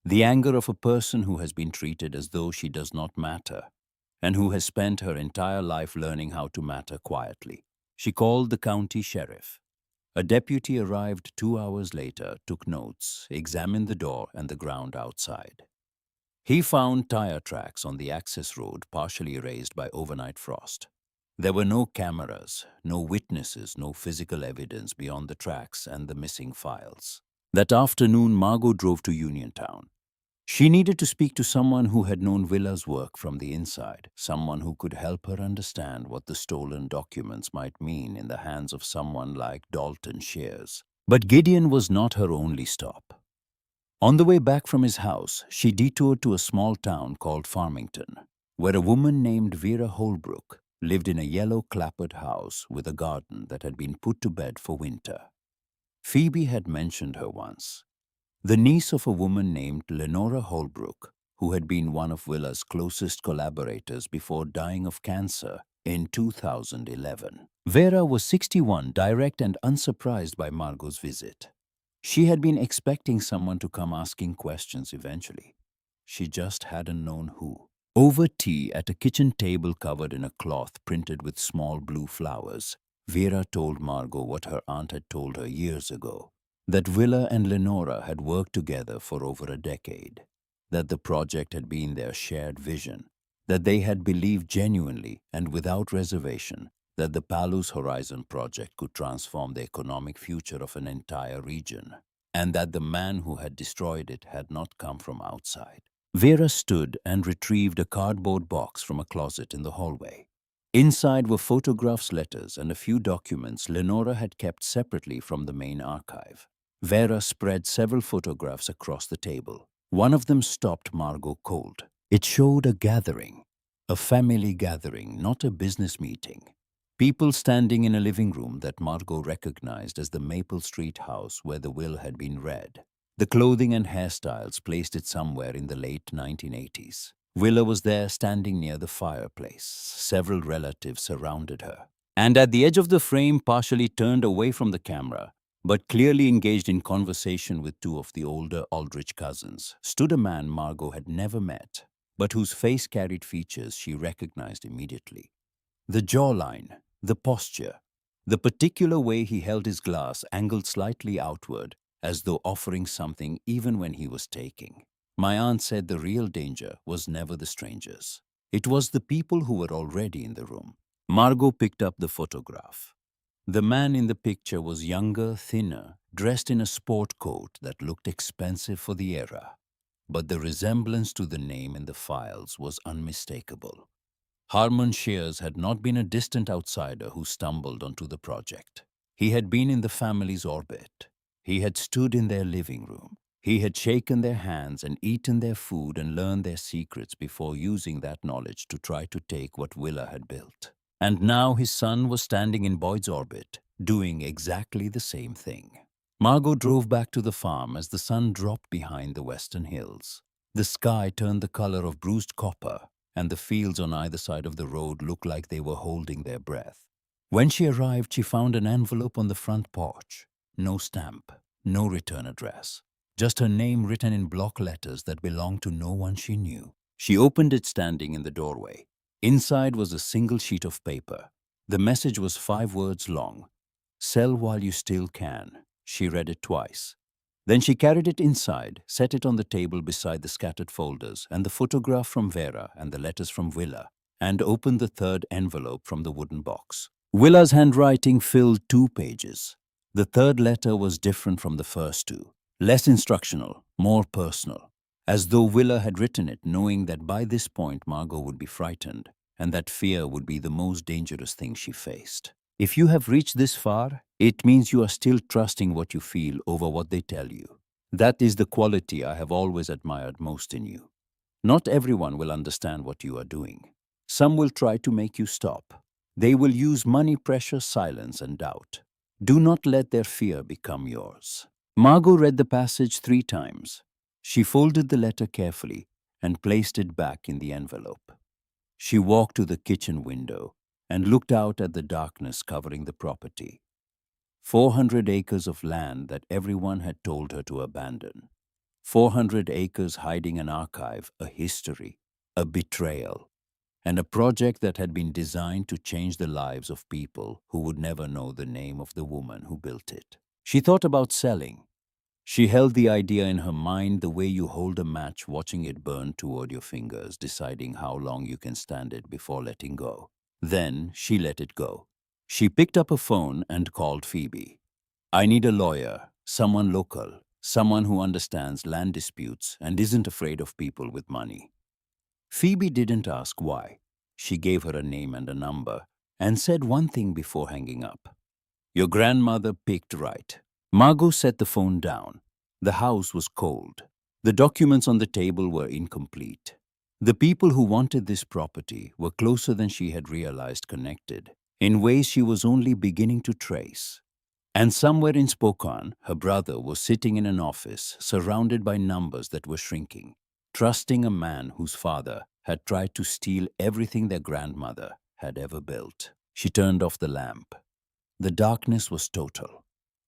The anger of a person who has been treated as though she does not matter and who has spent her entire life learning how to matter quietly. She called the county sheriff. A deputy arrived 2 hours later, took notes, examined the door and the ground outside. He found tire tracks on the access road partially erased by overnight frost. There were no cameras, no witnesses, no physical evidence beyond the tracks and the missing files. That afternoon, Margot drove to Uniontown. She needed to speak to someone who had known Willa's work from the inside, someone who could help her understand what the stolen documents might mean in the hands of someone like Dalton Shears. But Gideon was not her only stop. On the way back from his house, she detoured to a small town called Farmington, where a woman named Vera Holbrook lived in a yellow clapboard house with a garden that had been put to bed for winter. Phoebe had mentioned her once. The niece of a woman named Lenora Holbrook, who had been one of Willa's closest collaborators before dying of cancer in 2011. Vera was 61, direct and unsurprised by Margot's visit. She had been expecting someone to come asking questions eventually. She just hadn't known who. Over tea at a kitchen table covered in a cloth printed with small blue flowers, Vera told Margot what her aunt had told her years ago, that Willa and Lenora had worked together for over a decade, that the project had been their shared vision, that they had believed genuinely and without reservation that the Palus Horizon project could transform the economic future of an entire region, and that the man who had destroyed it had not come from outside. Vera stood and retrieved a cardboard box from a closet in the hallway. Inside were photographs, letters, and a few documents Lenora had kept separately from the main archive. Vera spread several photographs across the table. One of them stopped Margot cold. It showed a gathering, a family gathering, not a business meeting. People standing in a living room that Margot recognized as the Maple Street house where the will had been read. The clothing and hairstyles placed it somewhere in the late 1980s. Willa was there standing near the fireplace. Several relatives surrounded her. And at the edge of the frame, partially turned away from the camera, but clearly engaged in conversation with two of the older Aldrich cousins, stood a man Margot had never met, but whose face carried features she recognized immediately. The jawline, the posture, the particular way he held his glass angled slightly outward, as though offering something even when he was taking. My aunt said the real danger was never the strangers. It was the people who were already in the room. Margot picked up the photograph. The man in the picture was younger, thinner, dressed in a sport coat that looked expensive for the era. But the resemblance to the name in the files was unmistakable. Harmon Shears had not been a distant outsider who stumbled onto the project. He had been in the family's orbit. He had stood in their living room. He had shaken their hands and eaten their food and learned their secrets before using that knowledge to try to take what Willa had built. And now his son was standing in Boyd's orbit, doing exactly the same thing. Margot drove back to the farm as the sun dropped behind the western hills. The sky turned the color of bruised copper, and the fields on either side of the road looked like they were holding their breath. When she arrived, she found an envelope on the front porch. No stamp, no return address. Just her name written in block letters that belonged to no one she knew. She opened it standing in the doorway. Inside was a single sheet of paper. The message was 5 words long. "Sell while you still can." She read it twice. Then she carried it inside, set it on the table beside the scattered folders and the photograph from Vera and the letters from Willa, and opened the third envelope from the wooden box. Willa's handwriting filled 2 pages. The third letter was different from the first 2, less instructional, more personal, as though Willa had written it knowing that by this point Margot would be frightened, and that fear would be the most dangerous thing she faced. If you have reached this far, it means you are still trusting what you feel over what they tell you. That is the quality I have always admired most in you. Not everyone will understand what you are doing. Some will try to make you stop. They will use money, pressure, silence, and doubt. Do not let their fear become yours. Margot read the passage 3 times. She folded the letter carefully and placed it back in the envelope. She walked to the kitchen window and looked out at the darkness covering the property. 400 acres of land that everyone had told her to abandon. 400 acres hiding an archive, a history, a betrayal, and a project that had been designed to change the lives of people who would never know the name of the woman who built it. She thought about selling. She held the idea in her mind the way you hold a match, watching it burn toward your fingers, deciding how long you can stand it before letting go. Then she let it go. She picked up a phone and called Phoebe. "I need a lawyer, someone local, someone who understands land disputes and isn't afraid of people with money." Phoebe didn't ask why. She gave her a name and a number and said one thing before hanging up. "Your grandmother picked right." Margot set the phone down. The house was cold. The documents on the table were incomplete. The people who wanted this property were closer than she had realized, connected, in ways she was only beginning to trace. And somewhere in Spokane, her brother was sitting in an office, surrounded by numbers that were shrinking, trusting a man whose father had tried to steal everything their grandmother had ever built. She turned off the lamp. The darkness was total.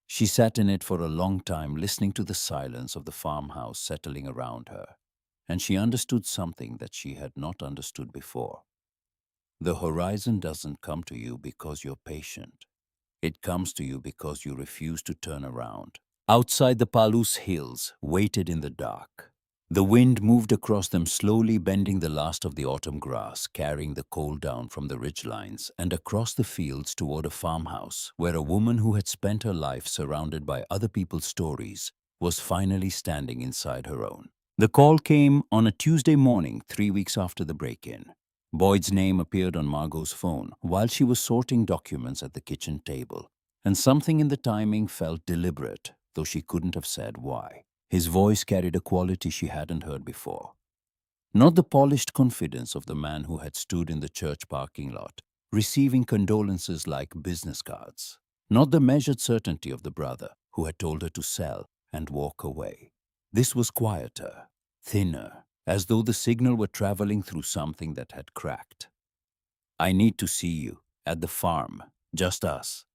She sat in it for a long time, listening to the silence of the farmhouse settling around her, and she understood something that she had not understood before. The horizon doesn't come to you because you're patient. It comes to you because you refuse to turn around. Outside, the Palouse Hills waited in the dark. The wind moved across them slowly, bending the last of the autumn grass, carrying the cold down from the ridgelines and across the fields toward a farmhouse where a woman who had spent her life surrounded by other people's stories was finally standing inside her own. The call came on a Tuesday morning, 3 weeks after the break-in. Boyd's name appeared on Margot's phone while she was sorting documents at the kitchen table, and something in the timing felt deliberate, though she couldn't have said why. His voice carried a quality she hadn't heard before. Not the polished confidence of the man who had stood in the church parking lot, receiving condolences like business cards. Not the measured certainty of the brother who had told her to sell and walk away. This was quieter, thinner, as though the signal were traveling through something that had cracked. "I need to see you, at the farm, just us."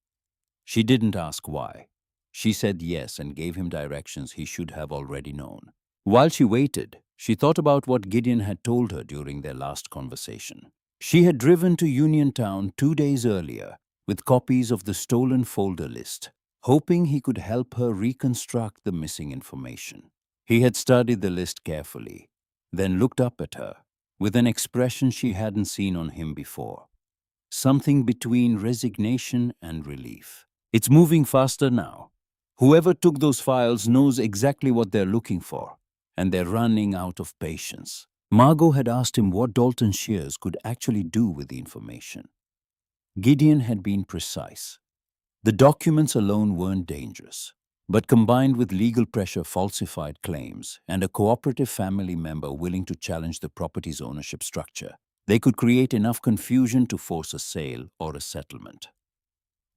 She didn't ask why. She said yes and gave him directions he should have already known. While she waited, she thought about what Gideon had told her during their last conversation. She had driven to Uniontown 2 days earlier with copies of the stolen folder list, hoping he could help her reconstruct the missing information. He had studied the list carefully, then looked up at her with an expression she hadn't seen on him before, something between resignation and relief. "It's moving faster now. Whoever took those files knows exactly what they're looking for, and they're running out of patience." Margot had asked him what Dalton Shears could actually do with the information. Gideon had been precise. The documents alone weren't dangerous, but combined with legal pressure, falsified claims, and a cooperative family member willing to challenge the property's ownership structure, they could create enough confusion to force a sale or a settlement.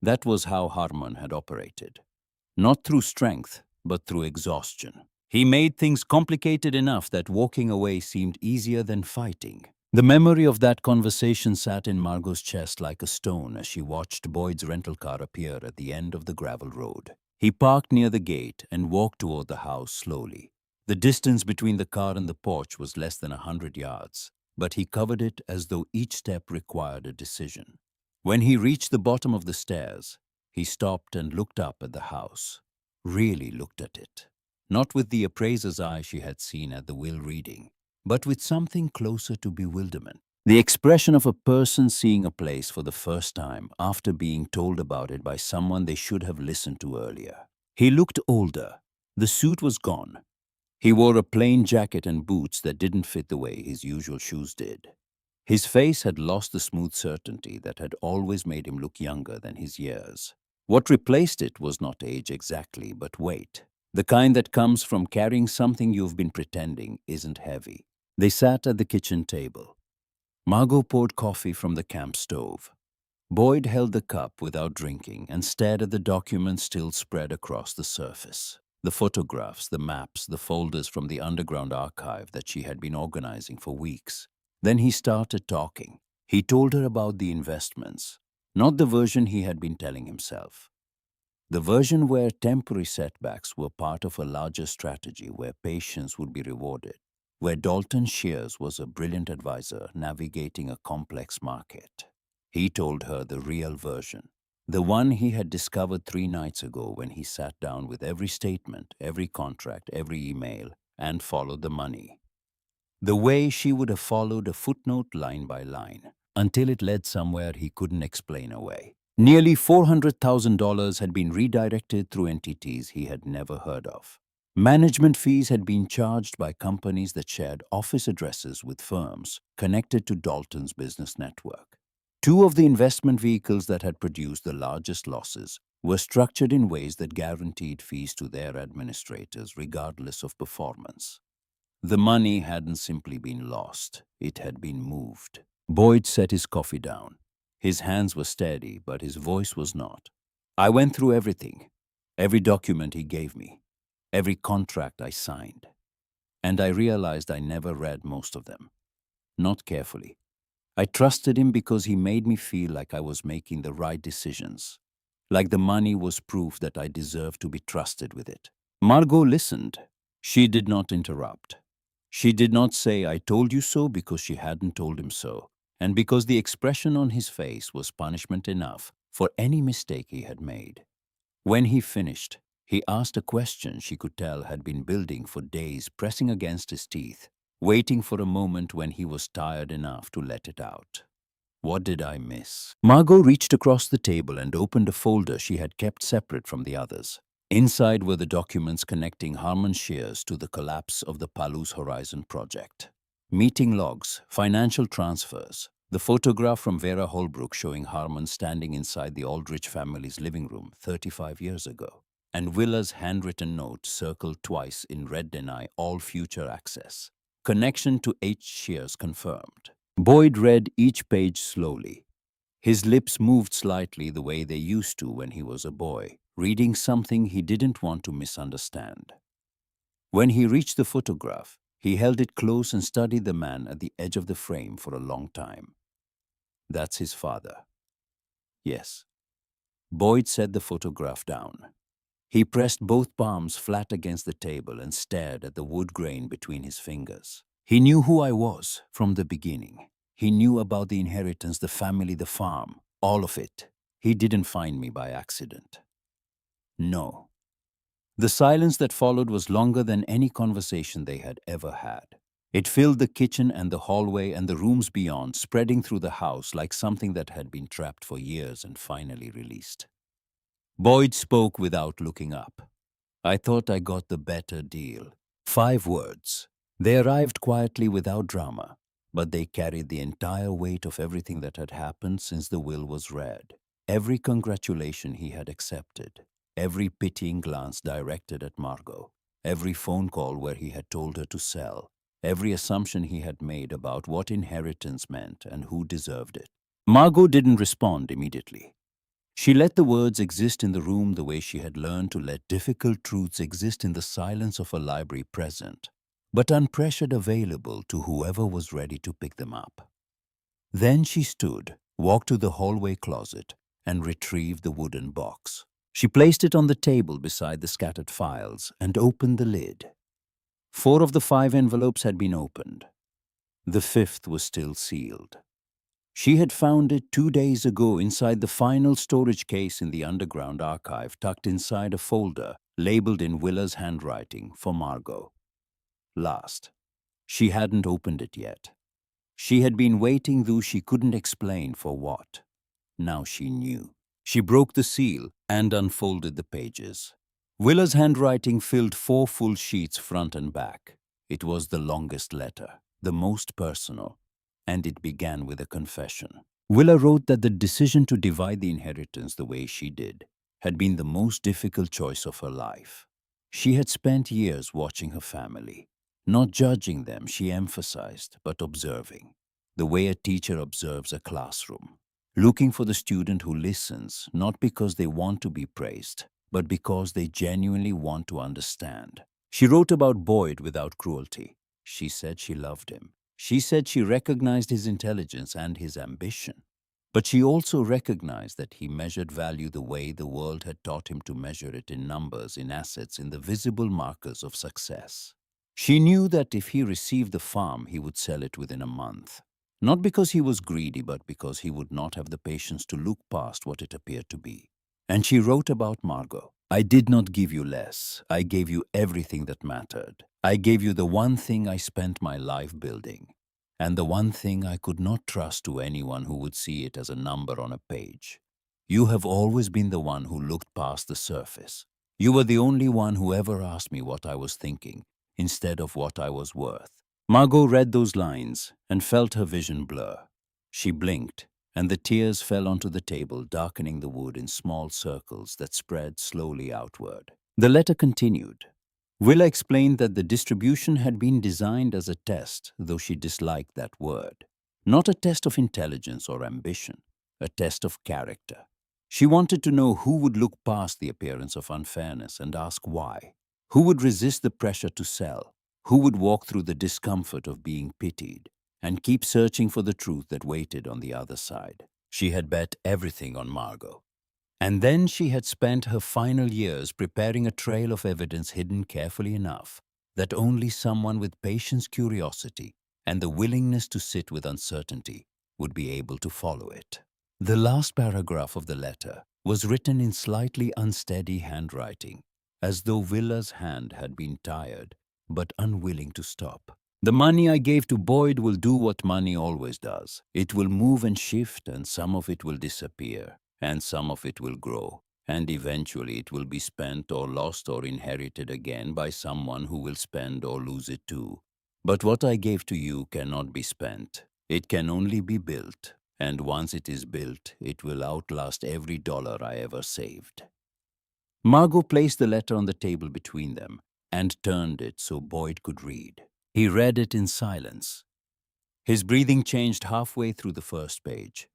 That was how Harmon had operated. Not through strength, but through exhaustion. He made things complicated enough that walking away seemed easier than fighting. The memory of that conversation sat in Margot's chest like a stone as she watched Boyd's rental car appear at the end of the gravel road. He parked near the gate and walked toward the house slowly. The distance between the car and the porch was less than 100 yards, but he covered it as though each step required a decision. When he reached the bottom of the stairs, he stopped and looked up at the house. Really looked at it. Not with the appraiser's eye she had seen at the will reading, but with something closer to bewilderment. The expression of a person seeing a place for the first time after being told about it by someone they should have listened to earlier. He looked older. The suit was gone. He wore a plain jacket and boots that didn't fit the way his usual shoes did. His face had lost the smooth certainty that had always made him look younger than his years. What replaced it was not age exactly, but weight. The kind that comes from carrying something you've been pretending isn't heavy. They sat at the kitchen table. Margot poured coffee from the camp stove. Boyd held the cup without drinking and stared at the documents still spread across the surface. The photographs, the maps, the folders from the underground archive that she had been organizing for weeks. Then he started talking. He told her about the investments, not the version he had been telling himself. The version where temporary setbacks were part of a larger strategy where patience would be rewarded, where Dalton Shears was a brilliant advisor navigating a complex market. He told her the real version, the one he had discovered 3 nights ago when he sat down with every statement, every contract, every email, and followed the money. The way she would have followed a footnote line by line, until it led somewhere he couldn't explain away. Nearly $400,000 had been redirected through entities he had never heard of. Management fees had been charged by companies that shared office addresses with firms connected to Dalton's business network. Two of the investment vehicles that had produced the largest losses were structured in ways that guaranteed fees to their administrators regardless of performance. The money hadn't simply been lost, it had been moved. Boyd set his coffee down. His hands were steady, but his voice was not. "I went through everything, every document he gave me, every contract I signed, and I realized I never read most of them. Not carefully. I trusted him because he made me feel like I was making the right decisions, like the money was proof that I deserved to be trusted with it." Margot listened. She did not interrupt. She did not say, "I told you so," because she hadn't told him so, and because the expression on his face was punishment enough for any mistake he had made. When he finished, he asked a question she could tell had been building for days, pressing against his teeth, waiting for a moment when he was tired enough to let it out. "What did I miss?" Margot reached across the table and opened a folder she had kept separate from the others. Inside were the documents connecting Harmon Shears to the collapse of the Palu's Horizon project. Meeting logs, financial transfers, the photograph from Vera Holbrook showing Harmon standing inside the Aldrich family's living room 35 years ago, and Willa's handwritten note circled twice in red: "Deny all future access. Connection to H. Shears confirmed." Boyd read each page slowly. His lips moved slightly the way they used to when he was a boy, reading something he didn't want to misunderstand. When he reached the photograph, he held it close and studied the man at the edge of the frame for a long time. That's his father. Yes. Boyd set the photograph down. He pressed both palms flat against the table and stared at the wood grain between his fingers. He knew who I was from the beginning. He knew about the inheritance, the family, the farm, all of it. He didn't find me by accident. No. The silence that followed was longer than any conversation they had ever had. It filled the kitchen and the hallway and the rooms beyond, spreading through the house like something that had been trapped for years and finally released. Boyd spoke without looking up. I thought I got the better deal. 5 words. They arrived quietly without drama, but they carried the entire weight of everything that had happened since the will was read. Every congratulation he had accepted, every pitying glance directed at Margot, every phone call where he had told her to sell, every assumption he had made about what inheritance meant and who deserved it. Margot didn't respond immediately. She let the words exist in the room the way she had learned to let difficult truths exist in the silence of a library present, but unpressured available to whoever was ready to pick them up. Then she stood, walked to the hallway closet, and retrieved the wooden box. She placed it on the table beside the scattered files and opened the lid. 4 of the 5 envelopes had been opened. The 5th was still sealed. She had found it 2 days ago inside the final storage case in the underground archive, tucked inside a folder labeled in Willa's handwriting for Margot. Last. She hadn't opened it yet. She had been waiting, though she couldn't explain for what. Now she knew. She broke the seal and unfolded the pages. Willa's handwriting filled 4 full sheets front and back. It was the longest letter, the most personal, and it began with a confession. Willa wrote that the decision to divide the inheritance the way she did had been the most difficult choice of her life. She had spent years watching her family, not judging them, she emphasized, but observing, the way a teacher observes a classroom, looking for the student who listens, not because they want to be praised, but because they genuinely want to understand. She wrote about Boyd without cruelty. She said she loved him. She said she recognized his intelligence and his ambition. But she also recognized that he measured value the way the world had taught him to measure it, in numbers, in assets, in the visible markers of success. She knew that if he received the farm, he would sell it within a month. Not because he was greedy, but because he would not have the patience to look past what it appeared to be. And she wrote about Margot. I did not give you less. I gave you everything that mattered. I gave you the one thing I spent my life building, and the one thing I could not trust to anyone who would see it as a number on a page. You have always been the one who looked past the surface. You were the only one who ever asked me what I was thinking, instead of what I was worth. Margot read those lines and felt her vision blur. She blinked, and the tears fell onto the table, darkening the wood in small circles that spread slowly outward. The letter continued. Willa explained that the distribution had been designed as a test, though she disliked that word. Not a test of intelligence or ambition, a test of character. She wanted to know who would look past the appearance of unfairness and ask why. Who would resist the pressure to sell? Who would walk through the discomfort of being pitied and keep searching for the truth that waited on the other side? She had bet everything on Margot. And then she had spent her final years preparing a trail of evidence hidden carefully enough that only someone with patience, curiosity, and the willingness to sit with uncertainty would be able to follow it. The last paragraph of the letter was written in slightly unsteady handwriting, as though Willa's hand had been tired but unwilling to stop. The money I gave to Boyd will do what money always does. It will move and shift, and some of it will disappear, and some of it will grow, and eventually it will be spent or lost or inherited again by someone who will spend or lose it too. But what I gave to you cannot be spent. It can only be built, and once it is built, it will outlast every dollar I ever saved. Margot placed the letter on the table between them and turned it so Boyd could read. He read it in silence. His breathing changed halfway through the first page.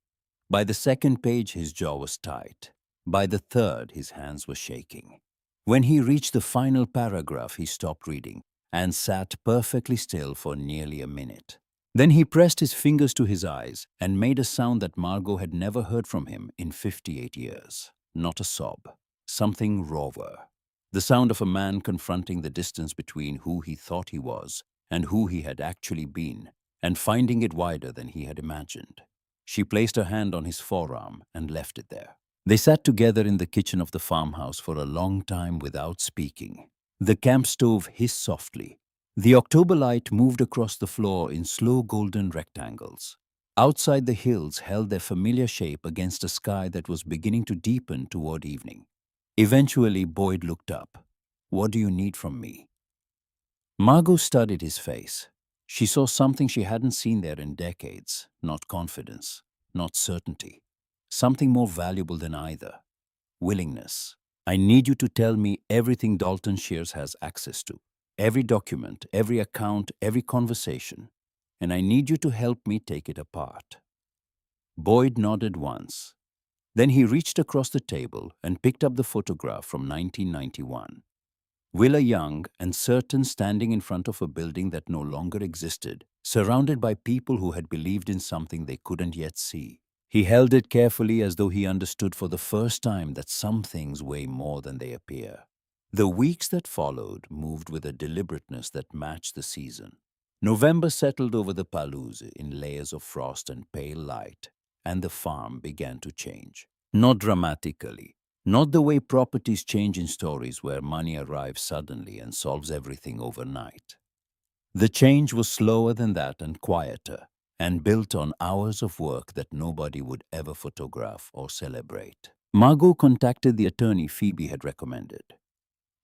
By the second page, his jaw was tight. By the third, his hands were shaking. When he reached the final paragraph, he stopped reading, and sat perfectly still for nearly a minute. Then he pressed his fingers to his eyes and made a sound that Margot had never heard from him in 58 years. Not a sob, something rawer. The sound of a man confronting the distance between who he thought he was and who he had actually been, and finding it wider than he had imagined. She placed her hand on his forearm and left it there. They sat together in the kitchen of the farmhouse for a long time without speaking. The camp stove hissed softly. The October light moved across the floor in slow golden rectangles. Outside, the hills held their familiar shape against a sky that was beginning to deepen toward evening. Eventually, Boyd looked up. "What do you need from me?" Margot studied his face. She saw something she hadn't seen there in decades. Not confidence, not certainty. Something more valuable than either. Willingness. "I need you to tell me everything Dalton Shears has access to. Every document, every account, every conversation. And I need you to help me take it apart." Boyd nodded once. Then he reached across the table and picked up the photograph from 1991. Willa young and certain, standing in front of a building that no longer existed, surrounded by people who had believed in something they couldn't yet see. He held it carefully as though he understood for the first time that some things weigh more than they appear. The weeks that followed moved with a deliberateness that matched the season. November settled over the Palouse in layers of frost and pale light, and the farm began to change. Not dramatically. Not the way properties change in stories where money arrives suddenly and solves everything overnight. The change was slower than that and quieter, and built on hours of work that nobody would ever photograph or celebrate. Margot contacted the attorney Phoebe had recommended.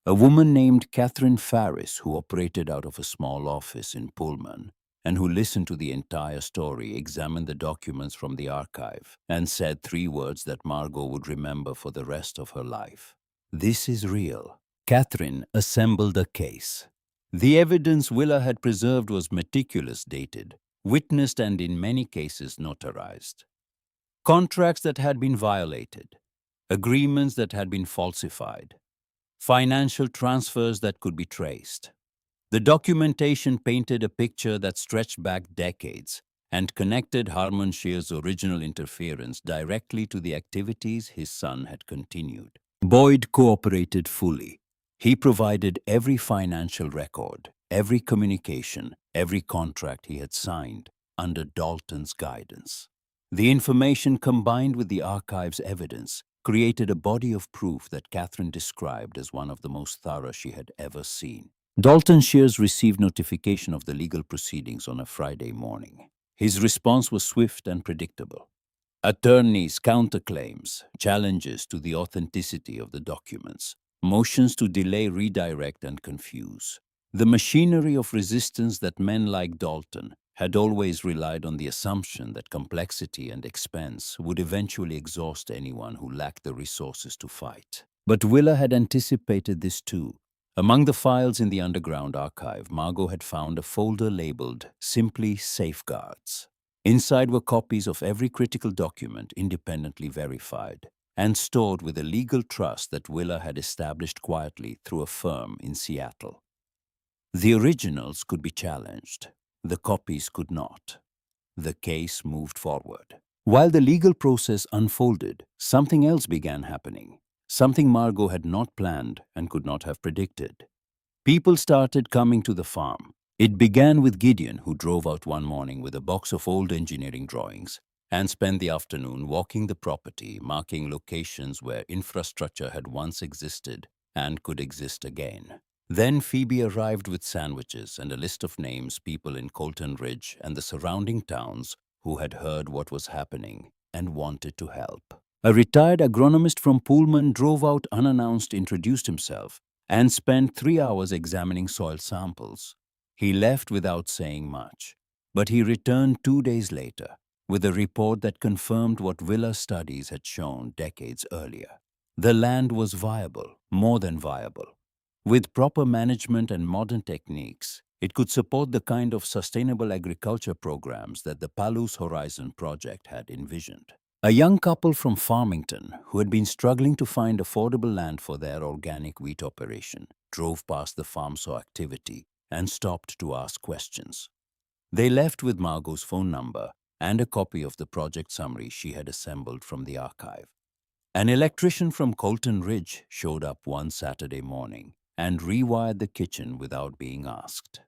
A woman named Catherine Farris, who operated out of a small office in Pullman, and who listened to the entire story, examined the documents from the archive, and said 3 words that Margot would remember for the rest of her life. "This is real." Catherine assembled a case. The evidence Willa had preserved was meticulous, dated, witnessed, and in many cases notarized. Contracts that had been violated, agreements that had been falsified, financial transfers that could be traced. The documentation painted a picture that stretched back decades and connected Harmon Shear's original interference directly to the activities his son had continued. Boyd cooperated fully. He provided every financial record, every communication, every contract he had signed under Dalton's guidance. The information, combined with the archive's evidence, created a body of proof that Catherine described as one of the most thorough she had ever seen. Dalton Shears received notification of the legal proceedings on a Friday morning. His response was swift and predictable. Attorneys' counterclaims, challenges to the authenticity of the documents, motions to delay, redirect, and confuse. The machinery of resistance that men like Dalton had always relied on the assumption that complexity and expense would eventually exhaust anyone who lacked the resources to fight. But Willa had anticipated this too. Among the files in the underground archive, Margot had found a folder labeled simply "Safeguards." Inside were copies of every critical document independently verified and stored with a legal trust that Willa had established quietly through a firm in Seattle. The originals could be challenged. The copies could not. The case moved forward. While the legal process unfolded, something else began happening. Something Margot had not planned and could not have predicted. People started coming to the farm. It began with Gideon, who drove out one morning with a box of old engineering drawings and spent the afternoon walking the property, marking locations where infrastructure had once existed and could exist again. Then Phoebe arrived with sandwiches and a list of names, people in Colton Ridge and the surrounding towns who had heard what was happening and wanted to help. A retired agronomist from Pullman drove out unannounced, introduced himself, and spent 3 hours examining soil samples. He left without saying much, but he returned 2 days later with a report that confirmed what Willa's studies had shown decades earlier. The land was viable, more than viable. With proper management and modern techniques, it could support the kind of sustainable agriculture programs that the Palouse Horizon project had envisioned. A young couple from Farmington, who had been struggling to find affordable land for their organic wheat operation, drove past the farm, saw activity, and stopped to ask questions. They left with Margot's phone number and a copy of the project summary she had assembled from the archive. An electrician from Colton Ridge showed up one Saturday morning and rewired the kitchen without being asked.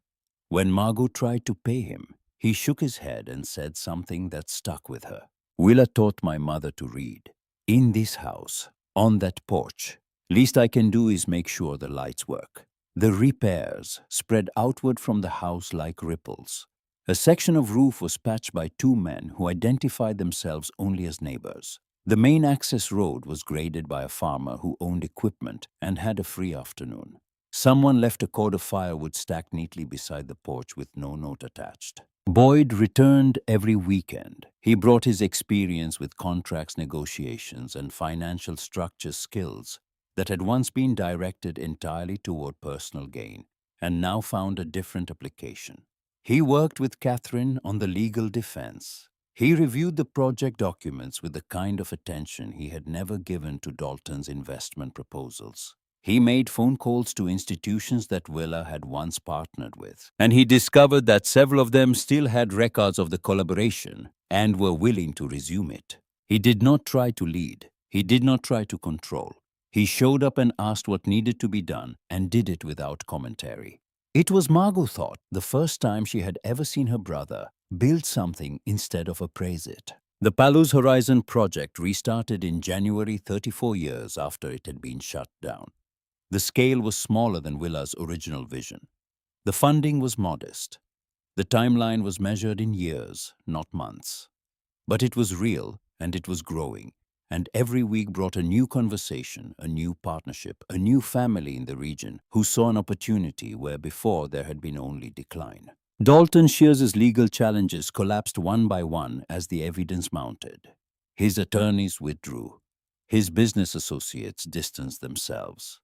When Margot tried to pay him, he shook his head and said something that stuck with her. Willa taught my mother to read. In this house, on that porch, least I can do is make sure the lights work. The repairs spread outward from the house like ripples. A section of roof was patched by two men who identified themselves only as neighbors. The main access road was graded by a farmer who owned equipment and had a free afternoon. Someone left a cord of firewood stacked neatly beside the porch with no note attached. Boyd returned every weekend. He brought his experience with contracts negotiations and financial structure skills that had once been directed entirely toward personal gain and now found a different application. He worked with Catherine on the legal defense. He reviewed the project documents with the kind of attention he had never given to Dalton's investment proposals. He made phone calls to institutions that Willa had once partnered with, and he discovered that several of them still had records of the collaboration and were willing to resume it. He did not try to lead. He did not try to control. He showed up and asked what needed to be done and did it without commentary. It was, Margot thought, the first time she had ever seen her brother build something instead of appraise it. The Palos Horizon project restarted in January 34 years after it had been shut down. The scale was smaller than Willa's original vision. The funding was modest. The timeline was measured in years, not months. But it was real and it was growing, and every week brought a new conversation, a new partnership, a new family in the region who saw an opportunity where before there had been only decline. Dalton Shears's legal challenges collapsed one by one as the evidence mounted. His attorneys withdrew. His business associates distanced themselves.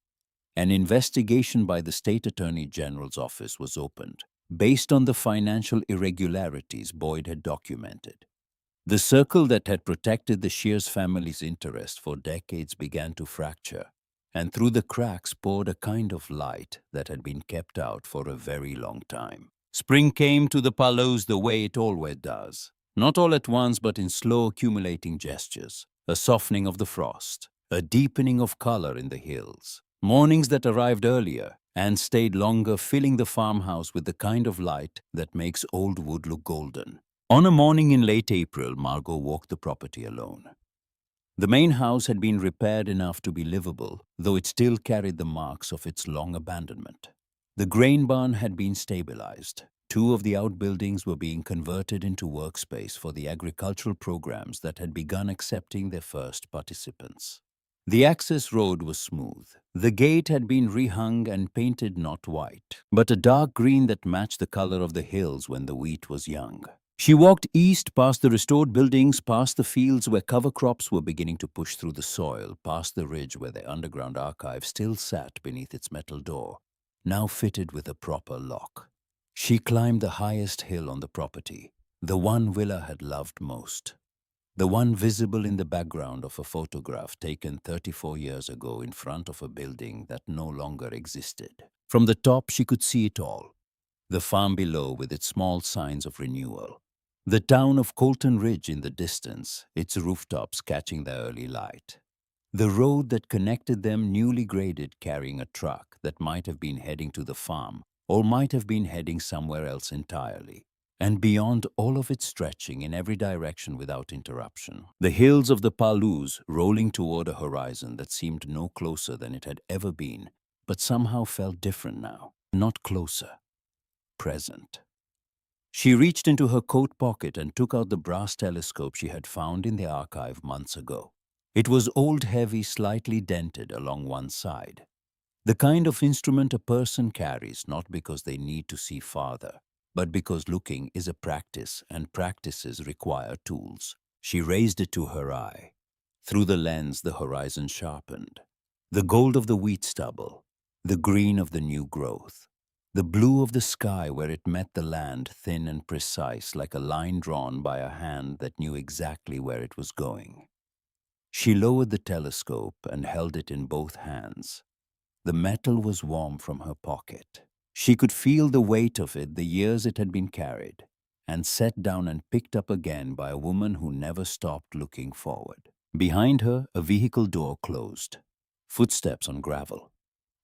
An investigation by the State Attorney General's office was opened, based on the financial irregularities Boyd had documented. The circle that had protected the Shears family's interest for decades began to fracture, and through the cracks poured a kind of light that had been kept out for a very long time. Spring came to the Palos the way it always does, not all at once but in slow accumulating gestures, a softening of the frost, a deepening of color in the hills. Mornings that arrived earlier and stayed longer, filling the farmhouse with the kind of light that makes old wood look golden. On a morning in late April, Margot walked the property alone. The main house had been repaired enough to be livable, though it still carried the marks of its long abandonment. The grain barn had been stabilized. Two of the outbuildings were being converted into workspace for the agricultural programs that had begun accepting their first participants. The access road was smooth. The gate had been rehung and painted not white, but a dark green that matched the color of the hills when the wheat was young. She walked east past the restored buildings, past the fields where cover crops were beginning to push through the soil, past the ridge where the underground archive still sat beneath its metal door, now fitted with a proper lock. She climbed the highest hill on the property, the one Willa had loved most. The one visible in the background of a photograph taken 34 years ago in front of a building that no longer existed. From the top, she could see it all. The farm below with its small signs of renewal. The town of Colton Ridge in the distance, its rooftops catching the early light. The road that connected them newly graded carrying a truck that might have been heading to the farm or might have been heading somewhere else entirely. And beyond all of it stretching in every direction without interruption, the hills of the Palos rolling toward a horizon that seemed no closer than it had ever been, but somehow felt different now. Not closer, present. She reached into her coat pocket and took out the brass telescope she had found in the archive months ago. It was old, heavy, slightly dented along one side. The kind of instrument a person carries not because they need to see farther, but because looking is a practice and practices require tools. She raised it to her eye. Through the lens, the horizon sharpened. The gold of the wheat stubble, the green of the new growth, the blue of the sky where it met the land, thin and precise like a line drawn by a hand that knew exactly where it was going. She lowered the telescope and held it in both hands. The metal was warm from her pocket. She could feel the weight of it, the years it had been carried, and set down and picked up again by a woman who never stopped looking forward. Behind her, a vehicle door closed. Footsteps on gravel.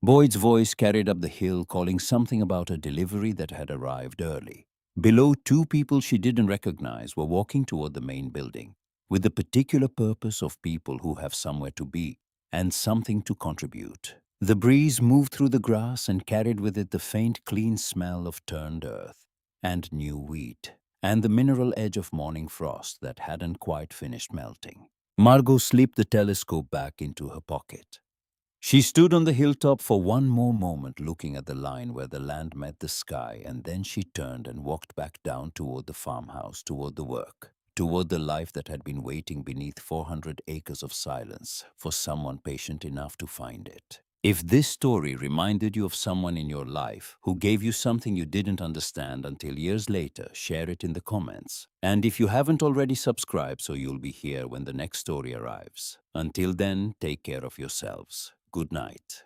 Boyd's voice carried up the hill, calling something about a delivery that had arrived early. Below, two people she didn't recognize were walking toward the main building, with the particular purpose of people who have somewhere to be and something to contribute. The breeze moved through the grass and carried with it the faint, clean smell of turned earth and new wheat, and the mineral edge of morning frost that hadn't quite finished melting. Margot slipped the telescope back into her pocket. She stood on the hilltop for one more moment, looking at the line where the land met the sky, and then she turned and walked back down toward the farmhouse, toward the work, toward the life that had been waiting beneath 400 acres of silence for someone patient enough to find it. If this story reminded you of someone in your life who gave you something you didn't understand until years later, share it in the comments. And if you haven't already subscribed, so you'll be here when the next story arrives. Until then, take care of yourselves. Good night.